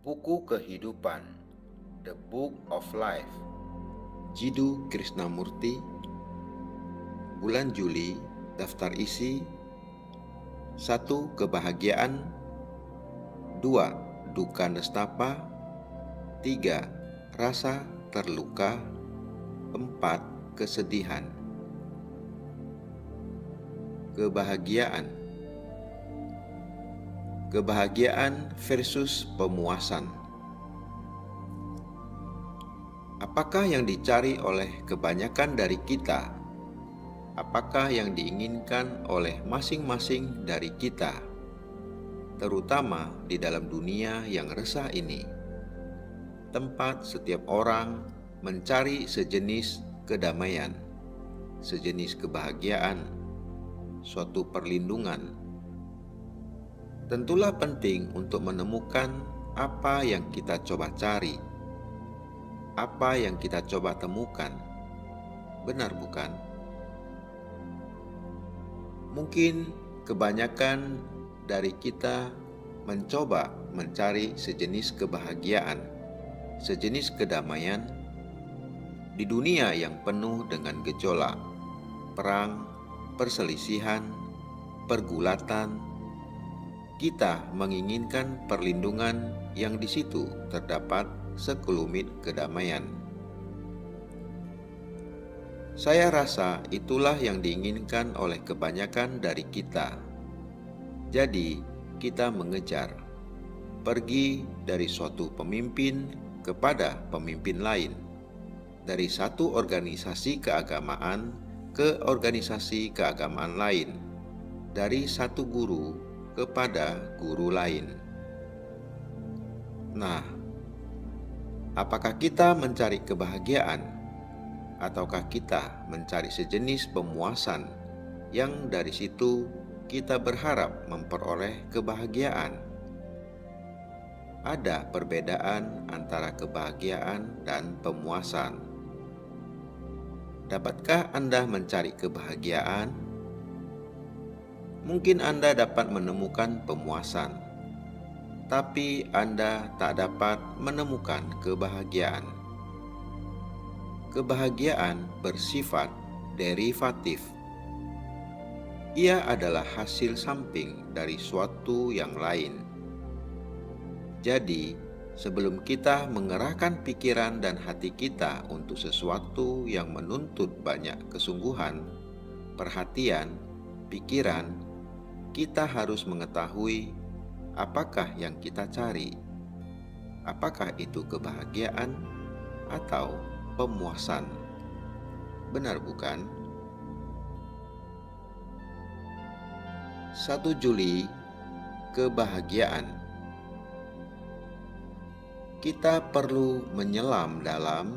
Buku Kehidupan, The Book of Life, Jiddu Krishnamurti. Bulan Juli, daftar isi 1. Kebahagiaan, 2. Duka nestapa, 3. Rasa terluka, 4. Kesedihan. Kebahagiaan versus pemuasan. Apakah yang dicari oleh kebanyakan dari kita? Apakah yang diinginkan oleh masing-masing dari kita, terutama di dalam dunia yang resah ini, tempat setiap orang mencari sejenis kedamaian, sejenis kebahagiaan, suatu perlindungan? Tentulah penting untuk menemukan apa yang kita coba cari, apa yang kita coba temukan. Benar bukan? Mungkin kebanyakan dari kita mencoba mencari sejenis kebahagiaan, sejenis kedamaian di dunia yang penuh dengan gejolak, perang, perselisihan, pergulatan. Kita menginginkan perlindungan yang di situ terdapat sekelumit kedamaian. Saya rasa itulah yang diinginkan oleh kebanyakan dari kita. Jadi, kita mengejar, pergi dari suatu pemimpin kepada pemimpin lain, dari satu organisasi keagamaan ke organisasi keagamaan lain, dari satu guru kepada guru lain. Nah, apakah kita mencari kebahagiaan? Ataukah kita mencari sejenis pemuasan yang dari situ kita berharap memperoleh kebahagiaan? Ada perbedaan antara kebahagiaan dan pemuasan. Dapatkah Anda mencari kebahagiaan? Mungkin Anda dapat menemukan pemuasan, tapi Anda tak dapat menemukan kebahagiaan. Kebahagiaan bersifat derivatif. Ia adalah hasil samping dari suatu yang lain. Jadi, sebelum kita mengerahkan pikiran dan hati kita untuk sesuatu yang menuntut banyak kesungguhan, perhatian, pikiran, kita harus mengetahui apakah yang kita cari. Apakah itu kebahagiaan atau pemuasan? Benar bukan? 1 Juli, kebahagiaan. Kita perlu menyelam dalam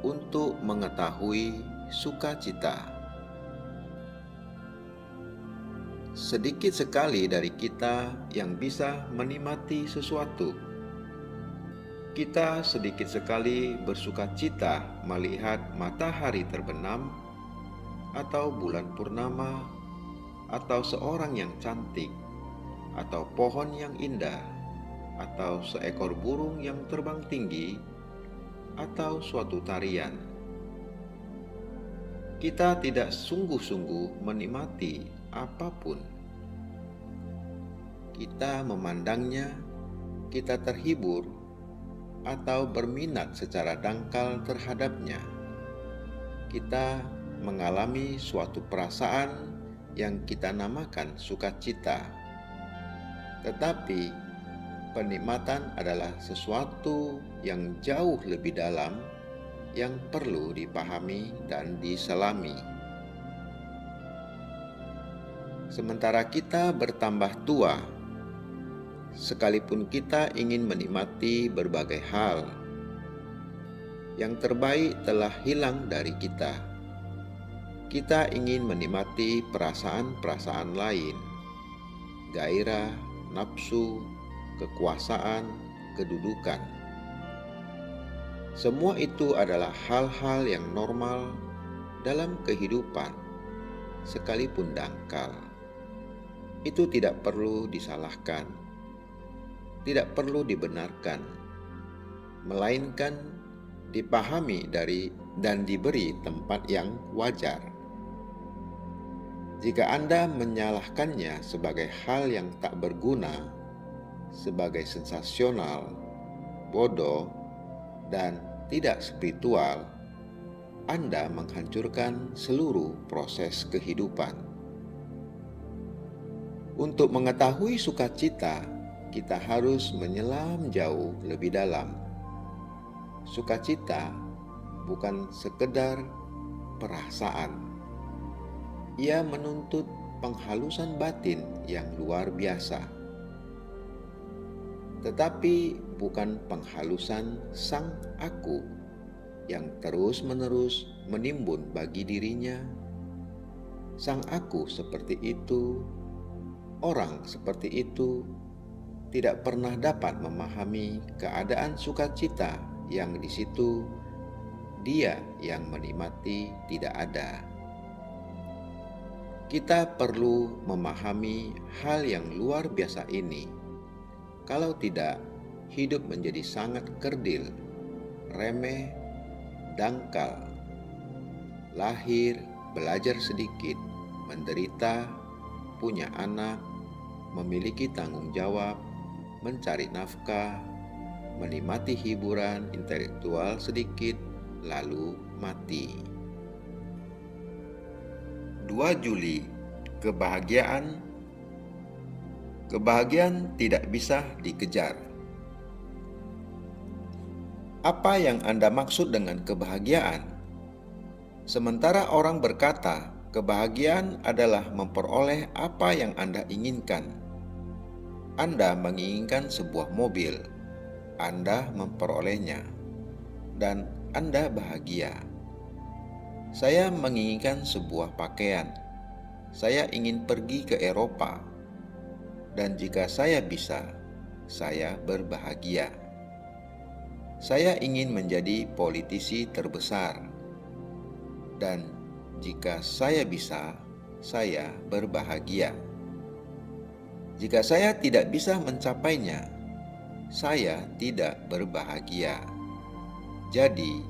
untuk mengetahui sukacita. Sedikit sekali dari kita yang bisa menikmati sesuatu. Kita sedikit sekali bersukacita melihat matahari terbenam, atau bulan purnama, atau seorang yang cantik, atau pohon yang indah, atau seekor burung yang terbang tinggi, atau suatu tarian. Kita tidak sungguh-sungguh menikmati apapun. Kita memandangnya, kita terhibur, atau berminat secara dangkal terhadapnya. Kita mengalami suatu perasaan yang kita namakan sukacita. Tetapi penikmatan adalah sesuatu yang jauh lebih dalam yang perlu dipahami dan diselami. Sementara kita bertambah tua, sekalipun kita ingin menikmati berbagai hal, yang terbaik telah hilang dari kita. Kita ingin menikmati perasaan-perasaan lain, gairah, nafsu, kekuasaan, kedudukan. Semua itu adalah hal-hal yang normal dalam kehidupan, sekalipun dangkal. Itu tidak perlu disalahkan. tidak perlu dibenarkan, melainkan dipahami dan diberi tempat yang wajar. Jika Anda menyalahkannya sebagai hal yang tak berguna, sebagai sensasional, bodoh, dan tidak spiritual, Anda menghancurkan seluruh proses kehidupan. Untuk mengetahui sukacita, kita harus menyelam jauh lebih dalam. Sukacita bukan sekedar perasaan. Ia menuntut penghalusan batin yang luar biasa. Tetapi bukan penghalusan sang aku yang terus-menerus menimbun bagi dirinya. Sang aku seperti itu, orang seperti itu, tidak pernah dapat memahami keadaan sukacita yang di situ dia yang menikmati tidak ada. Kita perlu memahami hal yang luar biasa ini. Kalau tidak, hidup menjadi sangat kerdil, remeh, dangkal. Lahir, belajar sedikit, menderita, punya anak, memiliki tanggung jawab, mencari nafkah, menikmati hiburan intelektual sedikit, lalu mati. 2 Juli, kebahagiaan tidak bisa dikejar. Apa yang Anda maksud dengan kebahagiaan? Sementara orang berkata, kebahagiaan adalah memperoleh apa yang Anda inginkan. Anda menginginkan sebuah mobil, Anda memperolehnya, dan Anda bahagia. Saya menginginkan sebuah pakaian. Saya ingin pergi ke Eropa, dan jika saya bisa, saya berbahagia. Saya ingin menjadi politisi terbesar, dan jika saya bisa, saya berbahagia. Jika saya tidak bisa mencapainya, saya tidak berbahagia. Jadi,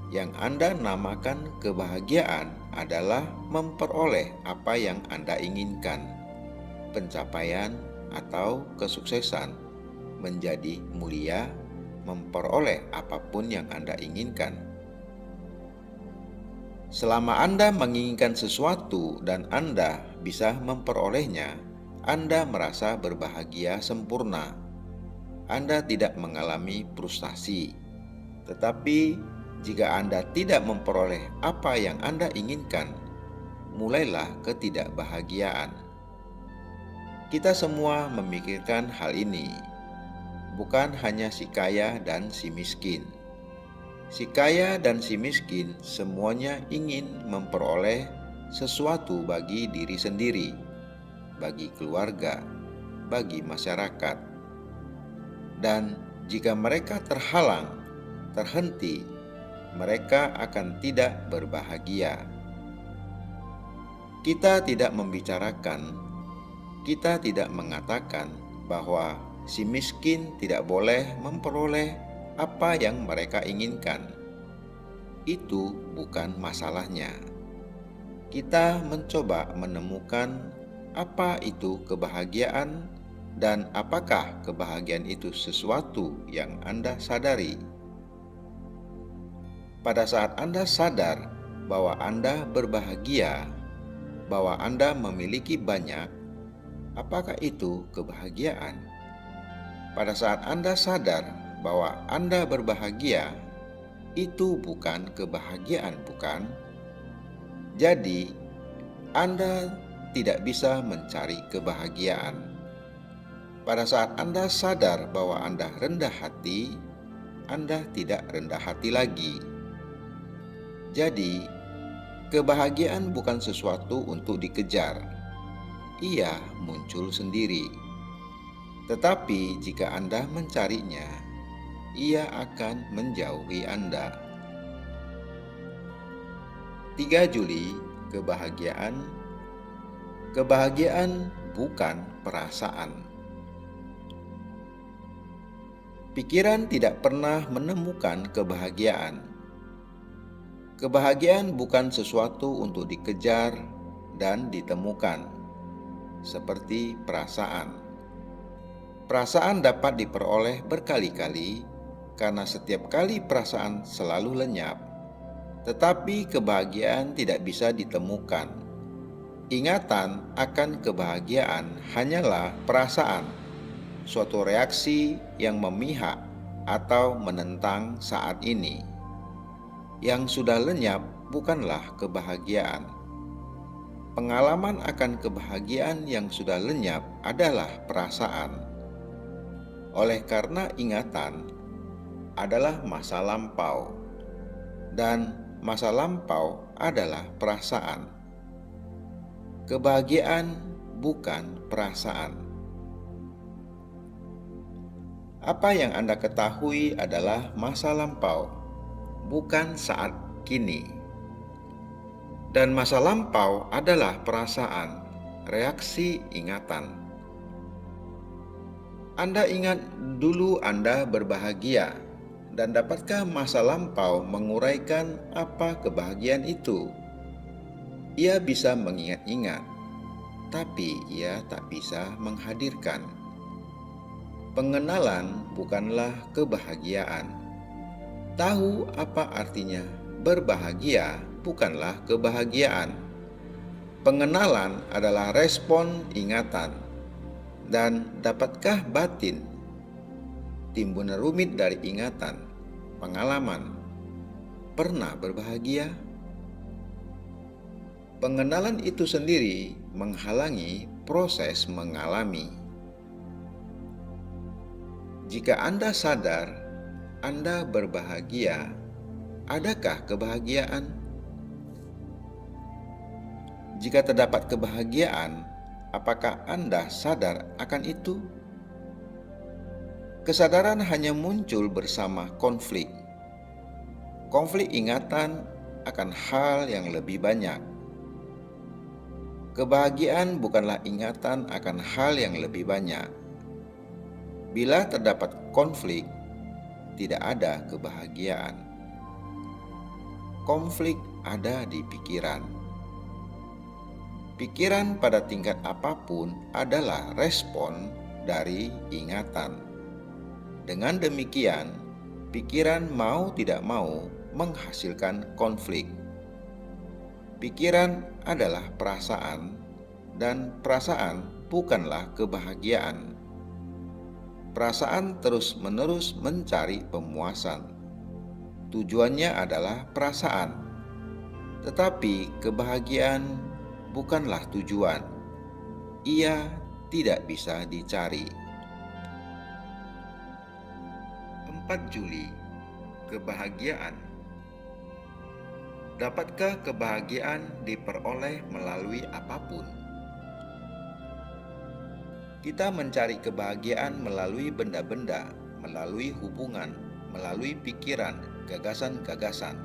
yang Anda namakan kebahagiaan adalah memperoleh apa yang Anda inginkan, pencapaian atau kesuksesan, menjadi mulia, memperoleh apapun yang Anda inginkan. Selama Anda menginginkan sesuatu dan Anda bisa memperolehnya, Anda merasa berbahagia sempurna. Anda tidak mengalami frustasi. Tetapi jika Anda tidak memperoleh apa yang Anda inginkan, mulailah ketidakbahagiaan. Kita semua memikirkan hal ini, bukan hanya si kaya dan si miskin. Si kaya dan si miskin semuanya ingin memperoleh sesuatu bagi diri sendiri, bagi keluarga, bagi masyarakat. Dan jika mereka terhalang, terhenti, mereka akan tidak berbahagia. Kita tidak mengatakan bahwa si miskin tidak boleh memperoleh apa yang mereka inginkan. Itu bukan masalahnya. Kita mencoba menemukan apa itu kebahagiaan dan apakah kebahagiaan itu sesuatu yang Anda sadari. Pada saat Anda sadar bahwa Anda berbahagia, bahwa Anda memiliki banyak, apakah itu kebahagiaan? Pada saat Anda sadar bahwa Anda berbahagia, itu bukan kebahagiaan, bukan? Jadi, Anda tidak bisa mencari kebahagiaan. Pada saat Anda sadar bahwa Anda rendah hati, Anda tidak rendah hati lagi. Jadi, kebahagiaan bukan sesuatu untuk dikejar. Ia muncul sendiri. Tetapi jika Anda mencarinya, ia akan menjauhi Anda. 3 Juli, kebahagiaan bukan perasaan. Pikiran tidak pernah menemukan kebahagiaan. Kebahagiaan bukan sesuatu untuk dikejar dan ditemukan, seperti perasaan. Perasaan dapat diperoleh berkali-kali karena setiap kali perasaan selalu lenyap, tetapi kebahagiaan tidak bisa ditemukan. Ingatan akan kebahagiaan hanyalah perasaan, suatu reaksi yang memihak atau menentang saat ini. Yang sudah lenyap bukanlah kebahagiaan. Pengalaman akan kebahagiaan yang sudah lenyap adalah perasaan. Oleh karena ingatan adalah masa lampau, dan masa lampau adalah perasaan. Kebahagiaan bukan perasaan. Apa yang Anda ketahui adalah masa lampau, bukan saat kini. Dan masa lampau adalah perasaan, reaksi ingatan. Anda ingat dulu Anda berbahagia, dan dapatkah masa lampau menguraikan apa kebahagiaan itu? Ia bisa mengingat-ingat, tapi ia tak bisa menghadirkan. Pengenalan bukanlah kebahagiaan. Tahu apa artinya berbahagia bukanlah kebahagiaan. Pengenalan adalah respon ingatan. Dan dapatkah batin, timbunan rumit dari ingatan, pengalaman, pernah berbahagia? Pengenalan itu sendiri menghalangi proses mengalami. Jika Anda sadar Anda berbahagia, adakah kebahagiaan? Jika terdapat kebahagiaan, apakah Anda sadar akan itu? Kesadaran hanya muncul bersama konflik. Konflik ingatan akan hal yang lebih banyak. Kebahagiaan bukanlah ingatan akan hal yang lebih banyak. Bila terdapat konflik, tidak ada kebahagiaan. Konflik ada di pikiran. Pikiran pada tingkat apapun adalah respon dari ingatan. Dengan demikian, pikiran mau tidak mau menghasilkan konflik. Pikiran adalah perasaan, dan perasaan bukanlah kebahagiaan. Perasaan terus-menerus mencari pemuasan. Tujuannya adalah perasaan, tetapi kebahagiaan bukanlah tujuan. Ia tidak bisa dicari. 4 Juli, kebahagiaan. Dapatkah kebahagiaan diperoleh melalui apapun? Kita mencari kebahagiaan melalui benda-benda, melalui hubungan, melalui pikiran, gagasan-gagasan.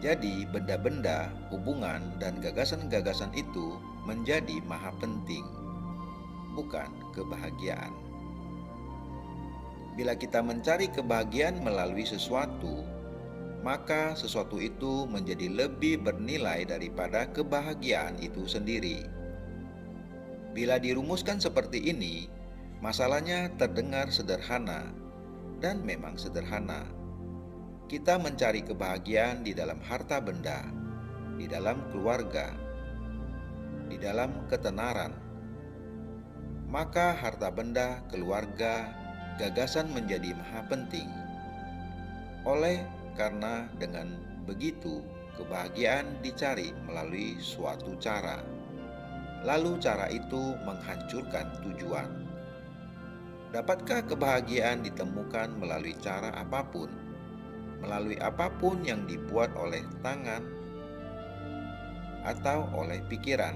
Jadi, benda-benda, hubungan, dan gagasan-gagasan itu menjadi maha penting, bukan kebahagiaan. Bila kita mencari kebahagiaan melalui sesuatu, maka sesuatu itu menjadi lebih bernilai daripada kebahagiaan itu sendiri. Bila dirumuskan seperti ini, masalahnya terdengar sederhana, dan memang sederhana. Kita mencari kebahagiaan di dalam harta benda, di dalam keluarga, di dalam ketenaran. Maka harta benda, keluarga, gagasan menjadi maha penting. Karena dengan begitu, kebahagiaan dicari melalui suatu cara. Lalu cara itu menghancurkan tujuan. Dapatkah kebahagiaan ditemukan melalui cara apapun? Melalui apapun yang dibuat oleh tangan atau oleh pikiran?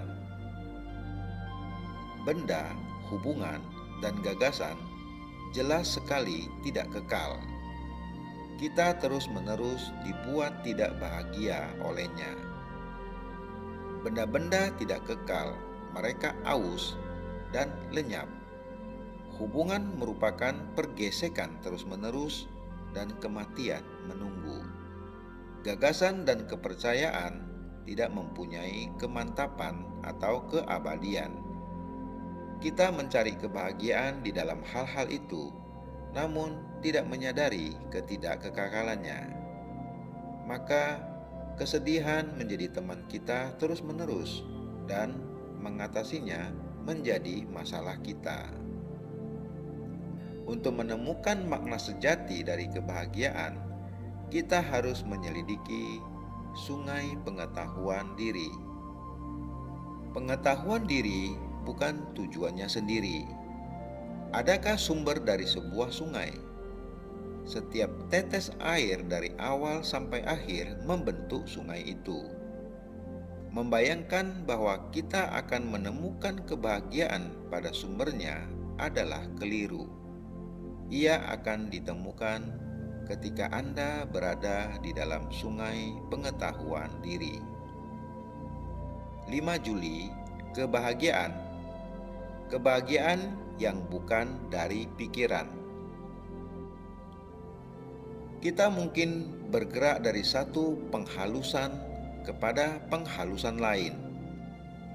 Benda, hubungan, dan gagasan jelas sekali tidak kekal. Kita terus-menerus dibuat tidak bahagia olehnya. Benda-benda tidak kekal, mereka aus dan lenyap. Hubungan merupakan pergesekan terus-menerus dan kematian menunggu. Gagasan dan kepercayaan tidak mempunyai kemantapan atau keabadian. Kita mencari kebahagiaan di dalam hal-hal itu, namun tidak menyadari ketidakkekalannya. Maka kesedihan menjadi teman kita terus-menerus dan mengatasinya menjadi masalah kita. Untuk menemukan makna sejati dari kebahagiaan, kita harus menyelidiki sungai pengetahuan diri. Pengetahuan diri bukan tujuannya sendiri. Adakah sumber dari sebuah sungai? Setiap tetes air dari awal sampai akhir membentuk sungai itu. Membayangkan bahwa kita akan menemukan kebahagiaan pada sumbernya adalah keliru. Ia akan ditemukan ketika Anda berada di dalam sungai pengetahuan diri. 5 Juli, kebahagiaan. Kebahagiaan yang bukan dari pikiran. Kita mungkin bergerak dari satu penghalusan kepada penghalusan lain,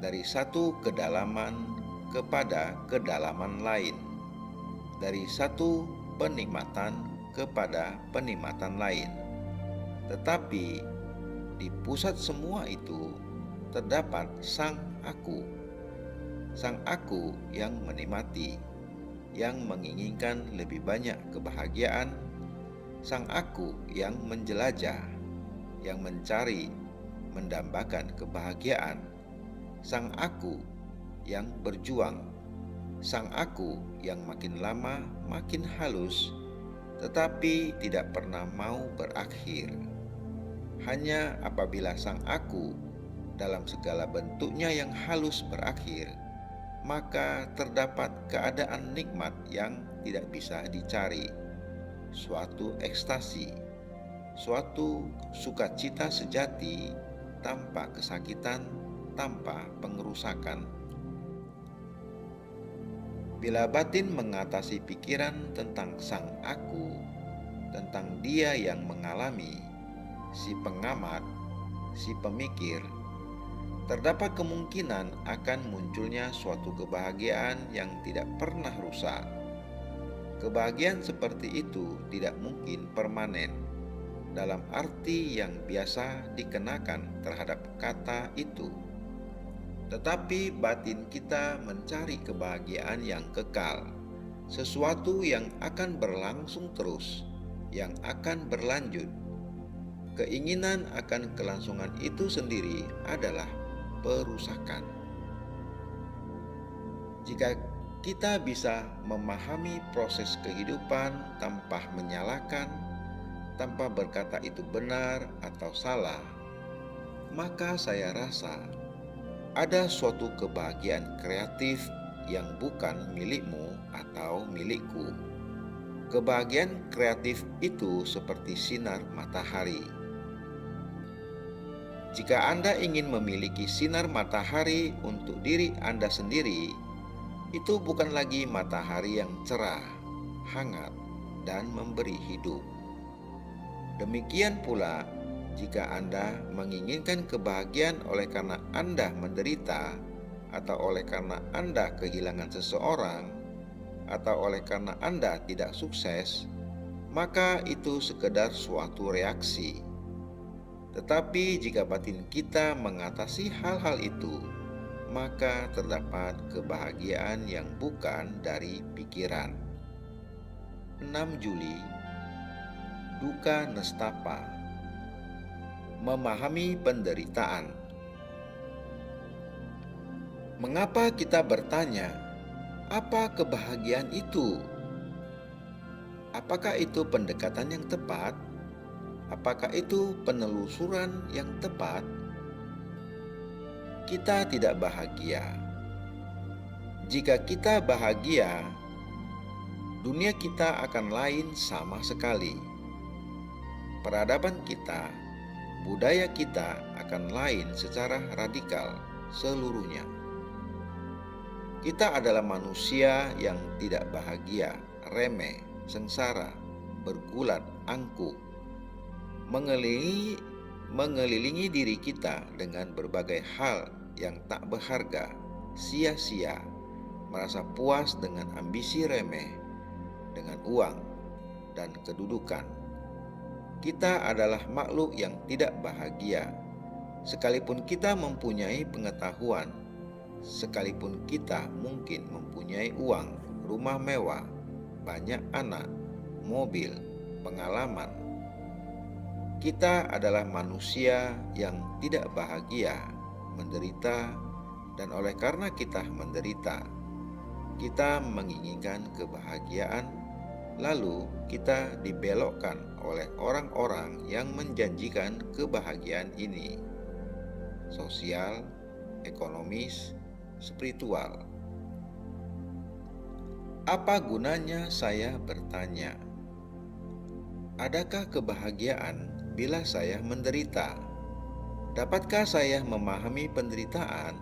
dari satu kedalaman kepada kedalaman lain, dari satu penikmatan kepada penikmatan lain. Tetapi di pusat semua itu terdapat Sang Aku. Sang Aku yang menikmati, yang menginginkan lebih banyak kebahagiaan. Sang Aku yang menjelajah, yang mencari, mendambakan kebahagiaan. Sang Aku yang berjuang. Sang Aku yang makin lama makin halus, tetapi tidak pernah mau berakhir. Hanya apabila Sang Aku dalam segala bentuknya yang halus berakhir, maka terdapat keadaan nikmat yang tidak bisa dicari, suatu ekstasi, suatu sukacita sejati tanpa kesakitan, tanpa pengerusakan. Bila batin mengatasi pikiran tentang Sang Aku, tentang Dia yang mengalami, si pengamat, si pemikir, terdapat kemungkinan akan munculnya suatu kebahagiaan yang tidak pernah rusak. Kebahagiaan seperti itu tidak mungkin permanen, dalam arti yang biasa dikenakan terhadap kata itu. Tetapi batin kita mencari kebahagiaan yang kekal, sesuatu yang akan berlangsung terus, yang akan berlanjut. Keinginan akan kelangsungan itu sendiri adalah perusakan. Jika kita bisa memahami proses kehidupan tanpa menyalahkan, tanpa berkata itu benar atau salah, maka saya rasa ada suatu kebahagiaan kreatif yang bukan milikmu atau milikku. Kebahagiaan kreatif itu seperti sinar matahari. Jika Anda ingin memiliki sinar matahari untuk diri Anda sendiri, itu bukan lagi matahari yang cerah, hangat, dan memberi hidup. Demikian pula, jika Anda menginginkan kebahagiaan oleh karena Anda menderita, atau oleh karena Anda kehilangan seseorang, atau oleh karena Anda tidak sukses, maka itu sekedar suatu reaksi. Tetapi jika batin kita mengatasi hal-hal itu, maka terdapat kebahagiaan yang bukan dari pikiran. 6 Juli, duka nestapa. Memahami penderitaan. Mengapa kita bertanya, apa kebahagiaan itu? Apakah itu pendekatan yang tepat? Apakah itu penelusuran yang tepat? Kita tidak bahagia. Jika kita bahagia, dunia kita akan lain sama sekali. Peradaban kita, budaya kita akan lain secara radikal seluruhnya. Kita adalah manusia yang tidak bahagia, remeh, sengsara, bergulat, angkuh, mengelilingi, mengelilingi diri kita dengan berbagai hal yang tak berharga, sia-sia, merasa puas dengan ambisi remeh, dengan uang dan kedudukan. Kita adalah makhluk yang tidak bahagia, sekalipun kita mempunyai pengetahuan, sekalipun kita mungkin mempunyai uang, rumah mewah, banyak anak, mobil, pengalaman. Kita adalah manusia yang tidak bahagia, menderita, dan oleh karena kita menderita, kita menginginkan kebahagiaan, lalu kita dibelokkan oleh orang-orang yang menjanjikan kebahagiaan ini, sosial, ekonomis, spiritual. Apa gunanya saya bertanya? Adakah kebahagiaan bila saya menderita? Dapatkah saya memahami penderitaan?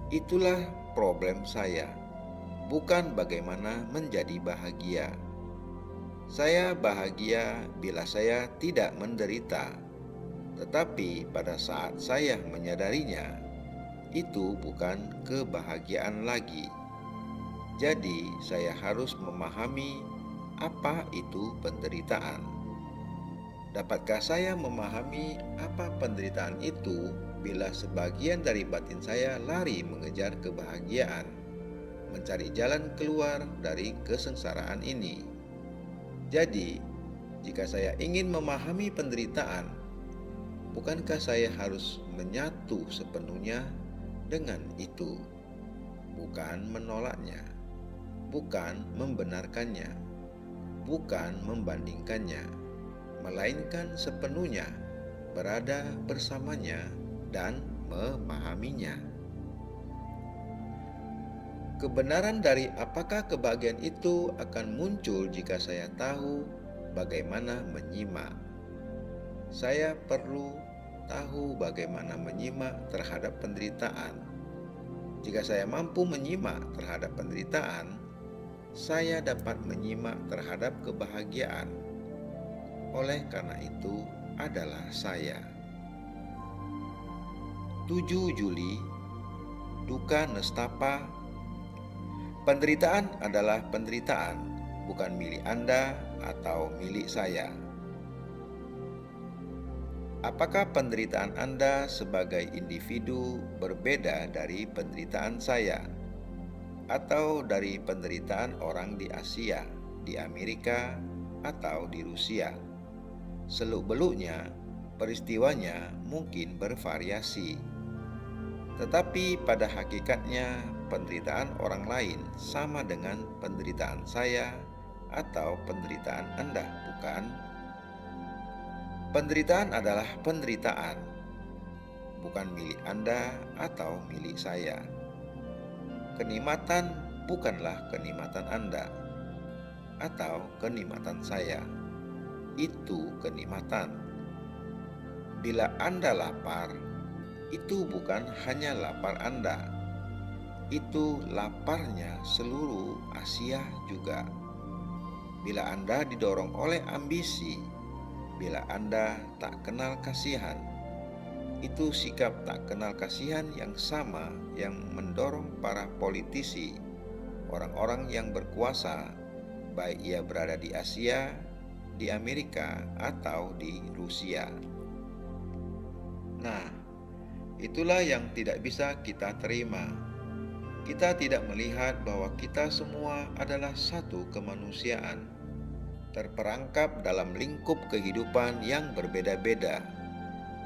Itulah problem saya, bukan bagaimana menjadi bahagia. Saya bahagia bila saya tidak menderita, tetapi pada saat saya menyadarinya, itu bukan kebahagiaan lagi. Jadi, saya harus memahami apa itu penderitaan. Dapatkah saya memahami apa penderitaan itu bila sebagian dari batin saya lari mengejar kebahagiaan, mencari jalan keluar dari kesengsaraan ini? Jadi, jika saya ingin memahami penderitaan, bukankah saya harus menyatu sepenuhnya dengan itu, bukan menolaknya, bukan membenarkannya, bukan membandingkannya, melainkan sepenuhnya berada bersamanya dan memahaminya. Kebenaran dari apakah kebahagiaan itu akan muncul jika saya tahu bagaimana menyimak. Saya perlu tahu bagaimana menyimak terhadap penderitaan. Jika saya mampu menyimak terhadap penderitaan, saya dapat menyimak terhadap kebahagiaan. Oleh karena itu adalah saya. 7 Juli, duka nestapa. Penderitaan adalah penderitaan, bukan milik Anda atau milik saya. Apakah penderitaan Anda sebagai individu berbeda dari penderitaan saya, atau dari penderitaan orang di Asia, di Amerika, atau di Rusia? Seluk-beluknya, peristiwanya mungkin bervariasi, tetapi pada hakikatnya penderitaan orang lain sama dengan penderitaan saya atau penderitaan Anda, bukan? Penderitaan adalah penderitaan, bukan milik Anda atau milik saya. Kenikmatan bukanlah kenikmatan Anda atau kenikmatan saya. Itu kenikmatan. Bila Anda lapar, itu bukan hanya lapar Anda. Itu laparnya seluruh Asia juga. Bila Anda didorong oleh ambisi, bila Anda tak kenal kasihan, itu sikap tak kenal kasihan yang sama yang mendorong para politisi, orang-orang yang berkuasa, baik ia berada di Asia, di Amerika, atau di Rusia. Nah, itulah yang tidak bisa kita terima. Kita tidak melihat bahwa kita semua adalah satu kemanusiaan, terperangkap dalam lingkup kehidupan yang berbeda-beda,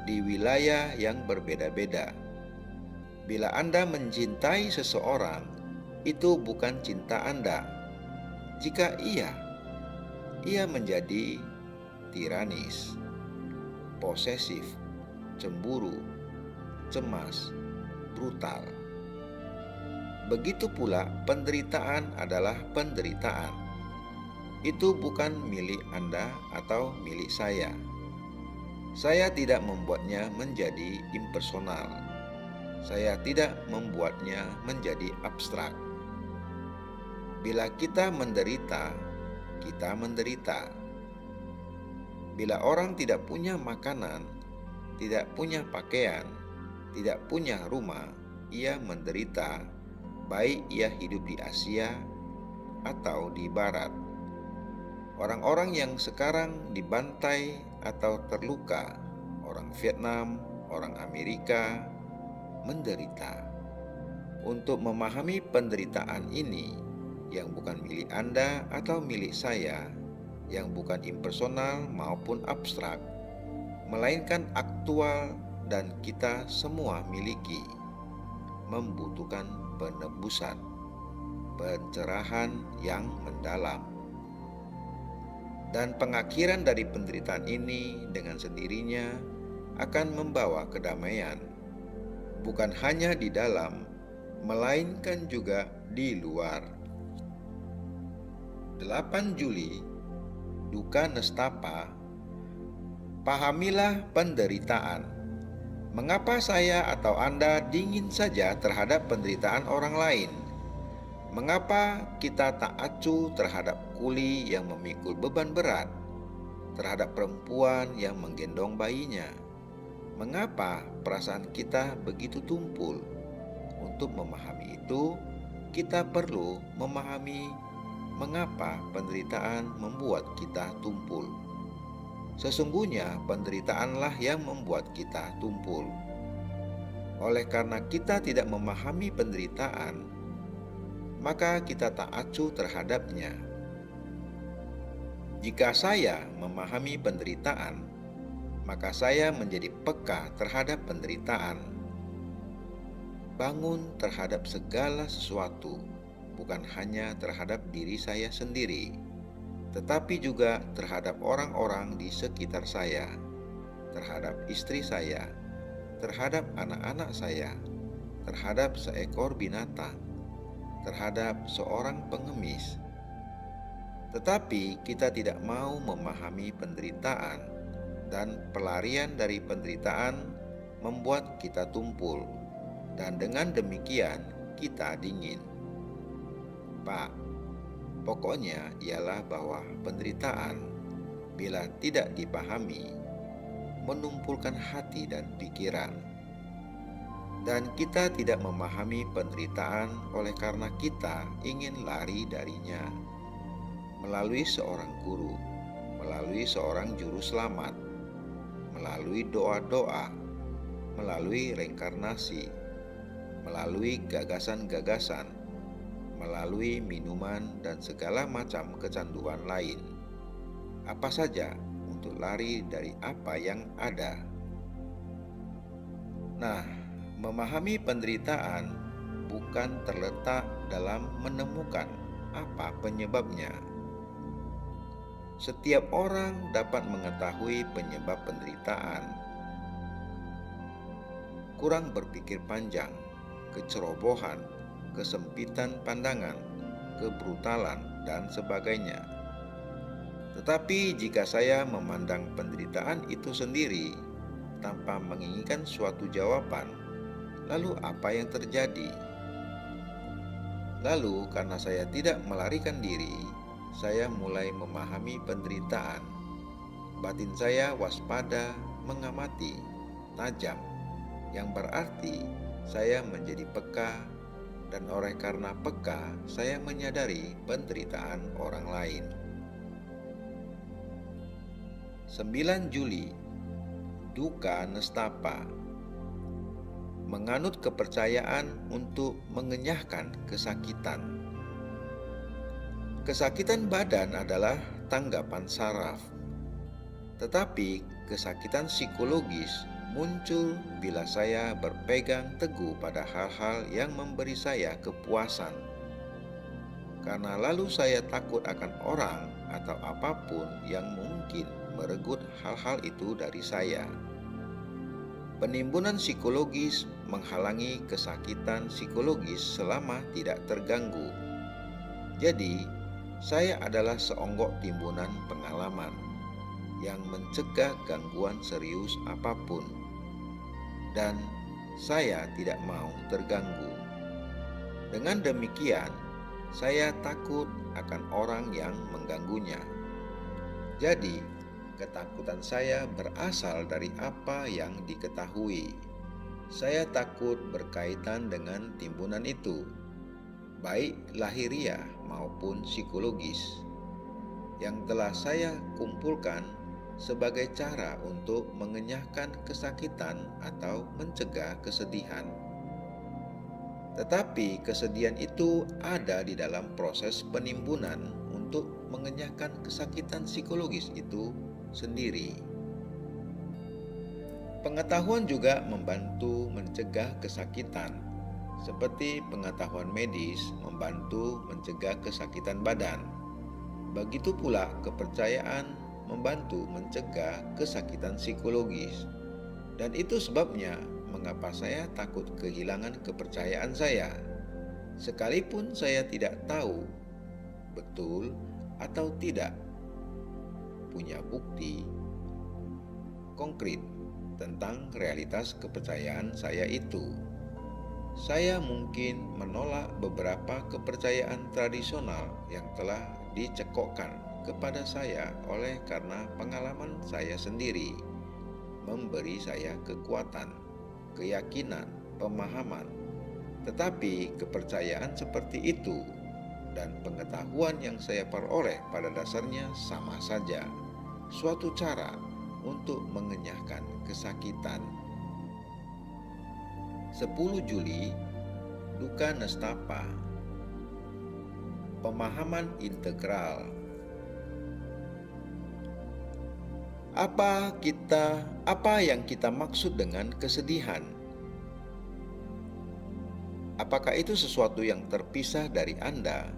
di wilayah yang berbeda-beda. Bila Anda mencintai seseorang, itu bukan cinta Anda. Jika ia menjadi tiranis, posesif, cemburu, cemas, brutal. Begitu pula penderitaan adalah penderitaan. Itu bukan milik Anda atau milik saya. Saya tidak membuatnya menjadi impersonal. Saya tidak membuatnya menjadi abstrak. Bila kita menderita, kita menderita. Bila orang tidak punya makanan, tidak punya pakaian, tidak punya rumah, ia menderita, baik ia hidup di Asia atau di Barat. Orang-orang yang sekarang dibantai atau terluka, orang Vietnam, orang Amerika, menderita. Untuk memahami penderitaan ini, yang bukan milik Anda atau milik saya, yang bukan impersonal maupun abstrak, melainkan aktual dan kita semua miliki, membutuhkan penebusan, pencerahan yang mendalam. Dan pengakhiran dari penderitaan ini dengan sendirinya akan membawa kedamaian, bukan hanya di dalam, melainkan juga di luar. 8 Juli, duka nestapa. Pahamilah penderitaan. Mengapa saya atau Anda dingin saja terhadap penderitaan orang lain? Mengapa kita tak acuh terhadap kuli yang memikul beban berat, terhadap perempuan yang menggendong bayinya? Mengapa perasaan kita begitu tumpul? Untuk memahami itu, kita perlu memahami mengapa penderitaan membuat kita tumpul. Sesungguhnya penderitaanlah yang membuat kita tumpul. Oleh karena kita tidak memahami penderitaan, maka kita tak acuh terhadapnya. Jika saya memahami penderitaan, maka saya menjadi peka terhadap penderitaan. Bangun terhadap segala sesuatu, bukan hanya terhadap diri saya sendiri, tetapi juga terhadap orang-orang di sekitar saya, terhadap istri saya, terhadap anak-anak saya, terhadap seekor binatang, terhadap seorang pengemis. Tetapi kita tidak mau memahami penderitaan, dan pelarian dari penderitaan membuat kita tumpul, dan dengan demikian kita dingin. Pak, pokoknya ialah bahwa penderitaan, bila tidak dipahami, menumpulkan hati dan pikiran. Dan kita tidak memahami penderitaan oleh karena kita ingin lari darinya. Melalui seorang guru, melalui seorang juru selamat, melalui doa-doa, melalui reinkarnasi, melalui gagasan-gagasan, melalui minuman dan segala macam kecanduan lain. Apa saja untuk lari dari apa yang ada. Nah, memahami penderitaan bukan terletak dalam menemukan apa penyebabnya. Setiap orang dapat mengetahui penyebab penderitaan. Kurang berpikir panjang, kecerobohan, kesempitan pandangan, kebrutalan, dan sebagainya. Tetapi jika saya memandang penderitaan itu sendiri tanpa menginginkan suatu jawaban, lalu apa yang terjadi? Lalu karena saya tidak melarikan diri, saya mulai memahami penderitaan. Batin saya waspada, mengamati, tajam, yang berarti saya menjadi peka, dan oleh karena peka, saya menyadari penderitaan orang lain. 9 Juli, duka nestapa. Menganut kepercayaan untuk mengenyahkan kesakitan. Kesakitan badan adalah tanggapan saraf, tetapi kesakitan psikologis muncul bila saya berpegang teguh pada hal-hal yang memberi saya kepuasan. Karena lalu saya takut akan orang atau apapun yang mungkin merenggut hal-hal itu dari saya. Penimbunan psikologis menghalangi kesakitan psikologis selama tidak terganggu. Jadi, saya adalah seonggok timbunan pengalaman yang mencegah gangguan serius apapun. Dan saya tidak mau terganggu. Dengan demikian, saya takut akan orang yang mengganggunya. Jadi, ketakutan saya berasal dari apa yang diketahui. Saya takut berkaitan dengan timbunan itu, baik lahiriah maupun psikologis, yang telah saya kumpulkan sebagai cara untuk mengenyahkan kesakitan atau mencegah kesedihan. Tetapi kesedihan itu ada di dalam proses penimbunan untuk mengenyahkan kesakitan psikologis itu sendiri. Pengetahuan juga membantu mencegah kesakitan, seperti pengetahuan medis membantu mencegah kesakitan badan. Begitu pula kepercayaan membantu mencegah kesakitan psikologis. Dan itu sebabnya mengapa saya takut kehilangan kepercayaan saya. Sekalipun saya tidak tahu betul atau tidak punya bukti konkret tentang realitas kepercayaan saya itu. Saya mungkin menolak beberapa kepercayaan tradisional yang telah dicekokkan kepada saya oleh karena pengalaman saya sendiri memberi saya kekuatan, keyakinan, pemahaman. Tetapi kepercayaan seperti itu dan pengetahuan yang saya peroleh pada dasarnya sama saja, suatu cara untuk mengenyahkan kesakitan. 10 Juli, duka nestapa. Pemahaman integral. Apa yang kita maksud dengan kesedihan? Apakah itu sesuatu yang terpisah dari Anda?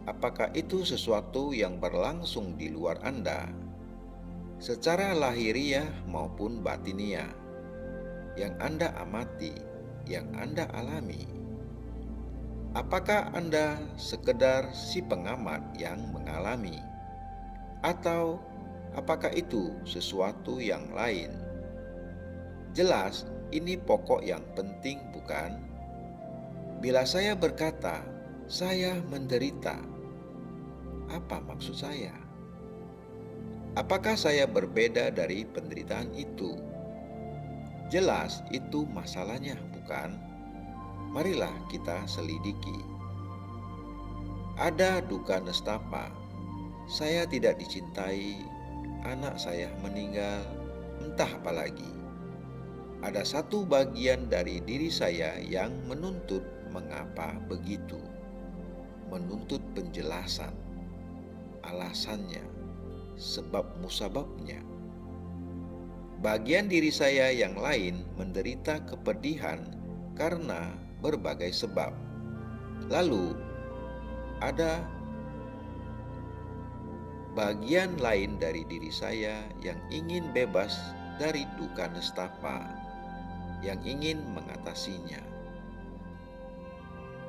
Apakah itu sesuatu yang berlangsung di luar Anda, secara lahiriah maupun batiniah, yang Anda amati, yang Anda alami? Apakah Anda sekedar si pengamat yang mengalami? Atau apakah itu sesuatu yang lain? Jelas, ini pokok yang penting, bukan? Bila saya berkata, saya menderita, apa maksud saya? Apakah saya berbeda dari penderitaan itu? Jelas, itu masalahnya, bukan? Marilah kita selidiki. Ada duka nestapa. Saya tidak dicintai, anak saya meninggal, entah apa lagi. Ada satu bagian dari diri saya yang menuntut mengapa begitu, menuntut penjelasan, alasannya, sebab musababnya. Bagian diri saya yang lain menderita kepedihan karena berbagai sebab. Lalu ada bagian lain dari diri saya yang ingin bebas dari duka nestapa, yang ingin mengatasinya.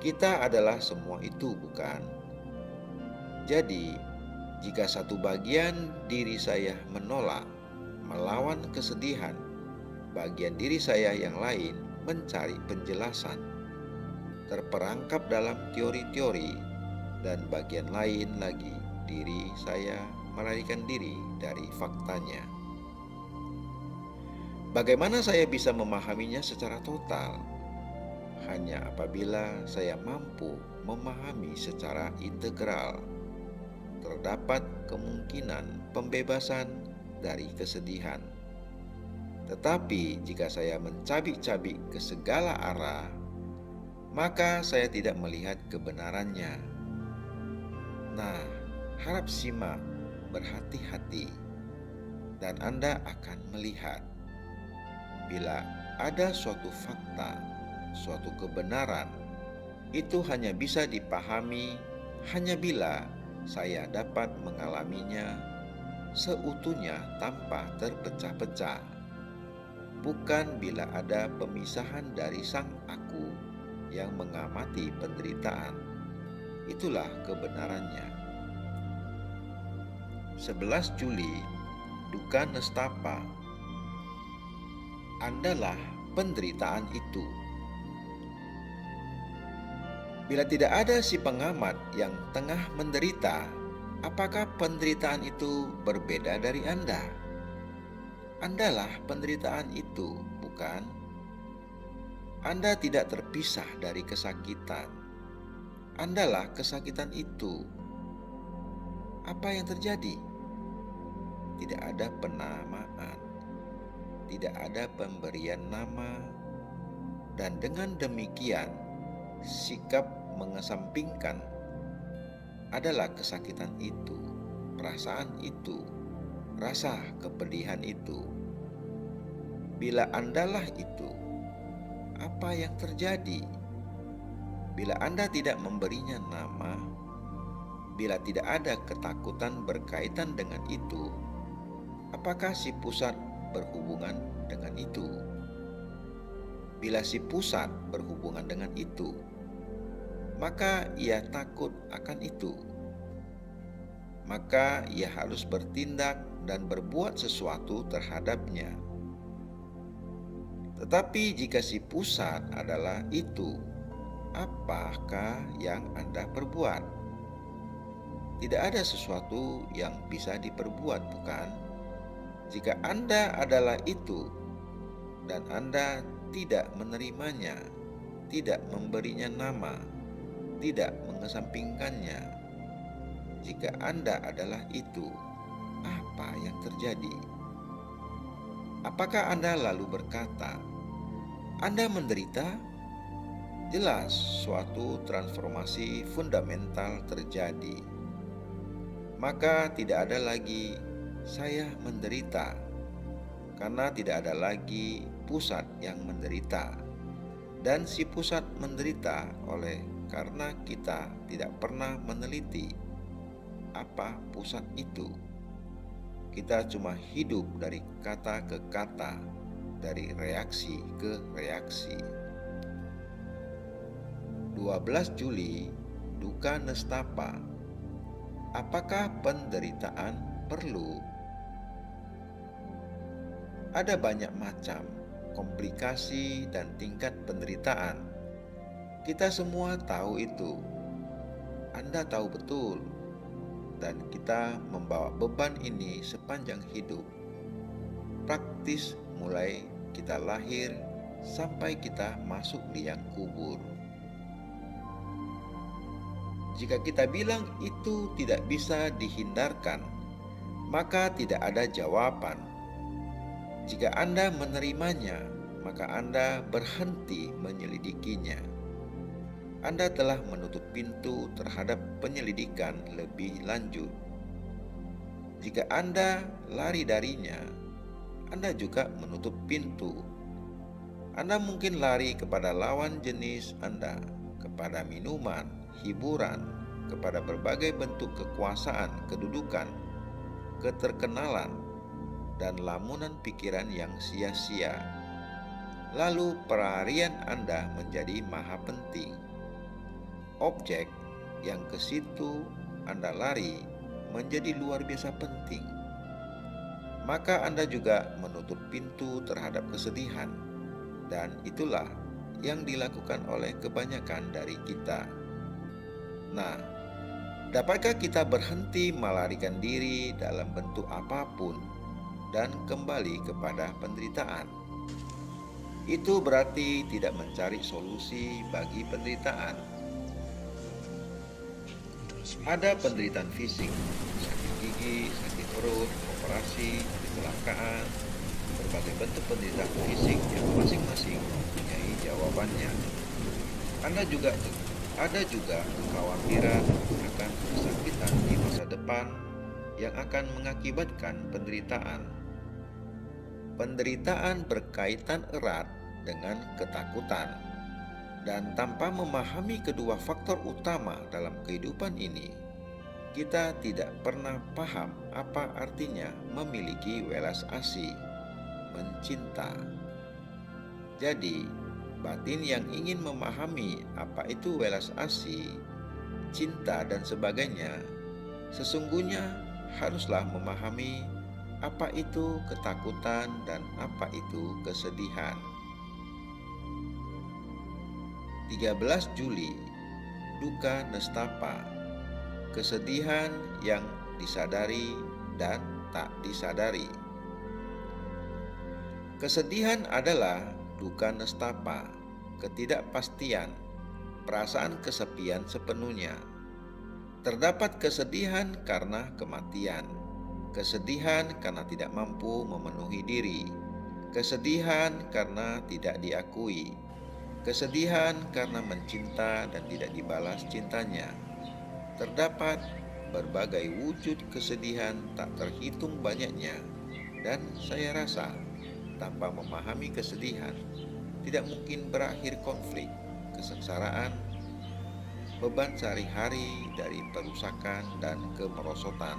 Kita adalah semua itu, bukan? Jadi, jika satu bagian diri saya menolak, melawan kesedihan, bagian diri saya yang lain mencari penjelasan, terperangkap dalam teori-teori, dan bagian lain lagi diri saya melarikan diri dari faktanya. Bagaimana saya bisa memahaminya secara total? Hanya apabila saya mampu memahami secara integral. Terdapat kemungkinan pembebasan dari kesedihan. Tetapi jika saya mencabik-cabik ke segala arah, maka saya tidak melihat kebenarannya. Nah, harap simak, berhati-hati, dan Anda akan melihat bila ada suatu fakta, suatu kebenaran, itu hanya bisa dipahami hanya bila saya dapat mengalaminya seutuhnya tanpa terpecah-pecah, bukan bila ada pemisahan dari sang aku yang mengamati penderitaan. Itulah kebenarannya. 11 Juli, duka nestapa. Andalah penderitaan itu. Bila tidak ada si pengamat yang tengah menderita, apakah penderitaan itu berbeda dari Anda? Andalah penderitaan itu, bukan? Anda tidak terpisah dari kesakitan. Andalah kesakitan itu. Apa yang terjadi? Tidak ada penamaan, tidak ada pemberian nama, dan dengan demikian sikap mengesampingkan adalah kesakitan itu, perasaan itu, rasa kepedihan itu. Bila Andalah itu, apa yang terjadi? Bila Anda tidak memberinya nama, bila tidak ada ketakutan berkaitan dengan itu, apakah si pusat berhubungan dengan itu? Bila si pusat berhubungan dengan itu, maka ia takut akan itu. Maka ia harus bertindak dan berbuat sesuatu terhadapnya. Tetapi jika si pusat adalah itu, apakah yang Anda perbuat? Tidak ada sesuatu yang bisa diperbuat, bukan? Jika Anda adalah itu dan Anda tidak menerimanya, tidak memberinya nama, tidak mengesampingkannya. Jika Anda adalah itu, apa yang terjadi? Apakah Anda lalu berkata, Anda menderita? Jelas suatu transformasi fundamental terjadi. Maka tidak ada lagi saya menderita, karena tidak ada lagi pusat yang menderita. Dan si pusat menderita karena kita tidak pernah meneliti apa pusat itu. Kita cuma hidup dari kata ke kata, dari reaksi ke reaksi. 12 Juli, duka nestapa. Apakah penderitaan perlu? Ada banyak macam komplikasi dan tingkat penderitaan. Kita semua tahu itu. Anda tahu betul. Dan kita membawa beban ini sepanjang hidup. Praktis mulai kita lahir sampai kita masuk liang kubur. Jika kita bilang itu tidak bisa dihindarkan, maka tidak ada jawaban. Jika Anda menerimanya, maka Anda berhenti menyelidikinya. Anda telah menutup pintu terhadap penyelidikan lebih lanjut. Jika Anda lari darinya, Anda juga menutup pintu. Anda mungkin lari kepada lawan jenis Anda, kepada minuman, hiburan, kepada berbagai bentuk kekuasaan, kedudukan, keterkenalan, dan lamunan pikiran yang sia-sia. Lalu pelarian Anda menjadi maha penting. Objek yang ke situ Anda lari menjadi luar biasa penting. Maka Anda juga menutup pintu terhadap kesedihan, dan itulah yang dilakukan oleh kebanyakan dari kita. Nah, dapatkah kita berhenti melarikan diri dalam bentuk apapun dan kembali kepada penderitaan? Itu berarti tidak mencari solusi bagi penderitaan. Ada penderitaan fisik, sakit gigi, sakit perut, operasi, kecelakaan, berbagai bentuk penderitaan fisik yang masing-masing mempunyai jawabannya. Ada juga kekhawatiran akan kesakitan di masa depan yang akan mengakibatkan penderitaan. Penderitaan berkaitan erat dengan ketakutan, dan tanpa memahami kedua faktor utama dalam kehidupan ini, kita tidak pernah paham apa artinya memiliki welas asih, mencinta. Jadi, batin yang ingin memahami apa itu welas asih, cinta, dan sebagainya, sesungguhnya haruslah memahami apa itu ketakutan dan apa itu kesedihan. 13 Juli, duka nestapa, kesedihan yang disadari dan tak disadari. Kesedihan adalah duka nestapa, ketidakpastian, perasaan kesepian sepenuhnya. Terdapat kesedihan karena kematian, kesedihan karena tidak mampu memenuhi diri, kesedihan karena tidak diakui, kesedihan karena mencinta dan tidak dibalas cintanya. Terdapat berbagai wujud kesedihan tak terhitung banyaknya, dan saya rasa tanpa memahami kesedihan, tidak mungkin berakhir konflik, kesengsaraan, beban sehari-hari dari perusakan dan kemerosotan.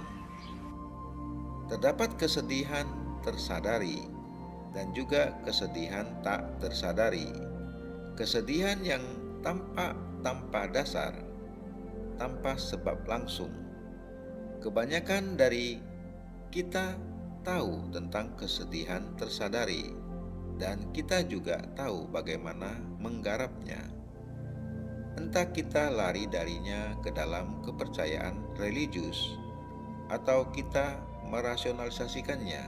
Terdapat kesedihan tersadari dan juga kesedihan tak tersadari. Kesedihan yang tampak tanpa dasar, tanpa sebab langsung. Kebanyakan dari kita tahu tentang kesedihan tersadari, dan kita juga tahu bagaimana menggarapnya. Entah kita lari darinya ke dalam kepercayaan religius, atau kita merasionalisasikannya,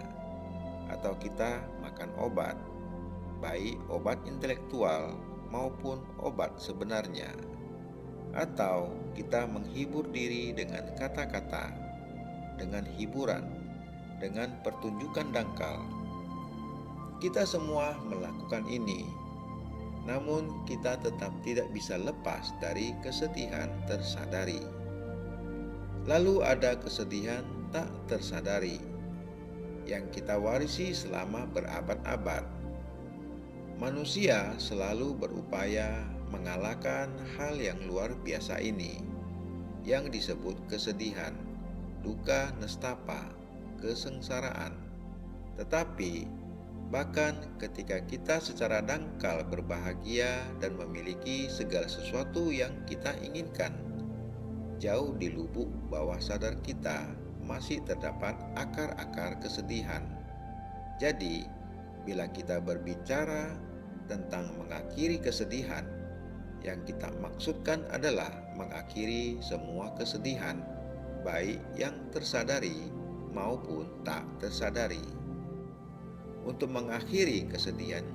atau kita makan obat, baik obat intelektual maupun obat sebenarnya, atau kita menghibur diri dengan kata-kata, dengan hiburan, dengan pertunjukan dangkal. Kita semua melakukan ini, namun kita tetap tidak bisa lepas dari kesedihan tersadari. Lalu ada kesedihan tak tersadari yang kita warisi selama berabad-abad. Manusia selalu berupaya mengalahkan hal yang luar biasa ini, yang disebut kesedihan, duka nestapa, kesengsaraan. Tetapi bahkan ketika kita secara dangkal berbahagia dan memiliki segala sesuatu yang kita inginkan, jauh di lubuk bawah sadar kita masih terdapat akar-akar kesedihan. Jadi, bila kita berbicara tentang mengakhiri kesedihan, yang kita maksudkan adalah mengakhiri semua kesedihan, baik yang tersadari maupun tak tersadari. Untuk mengakhiri kesedihan,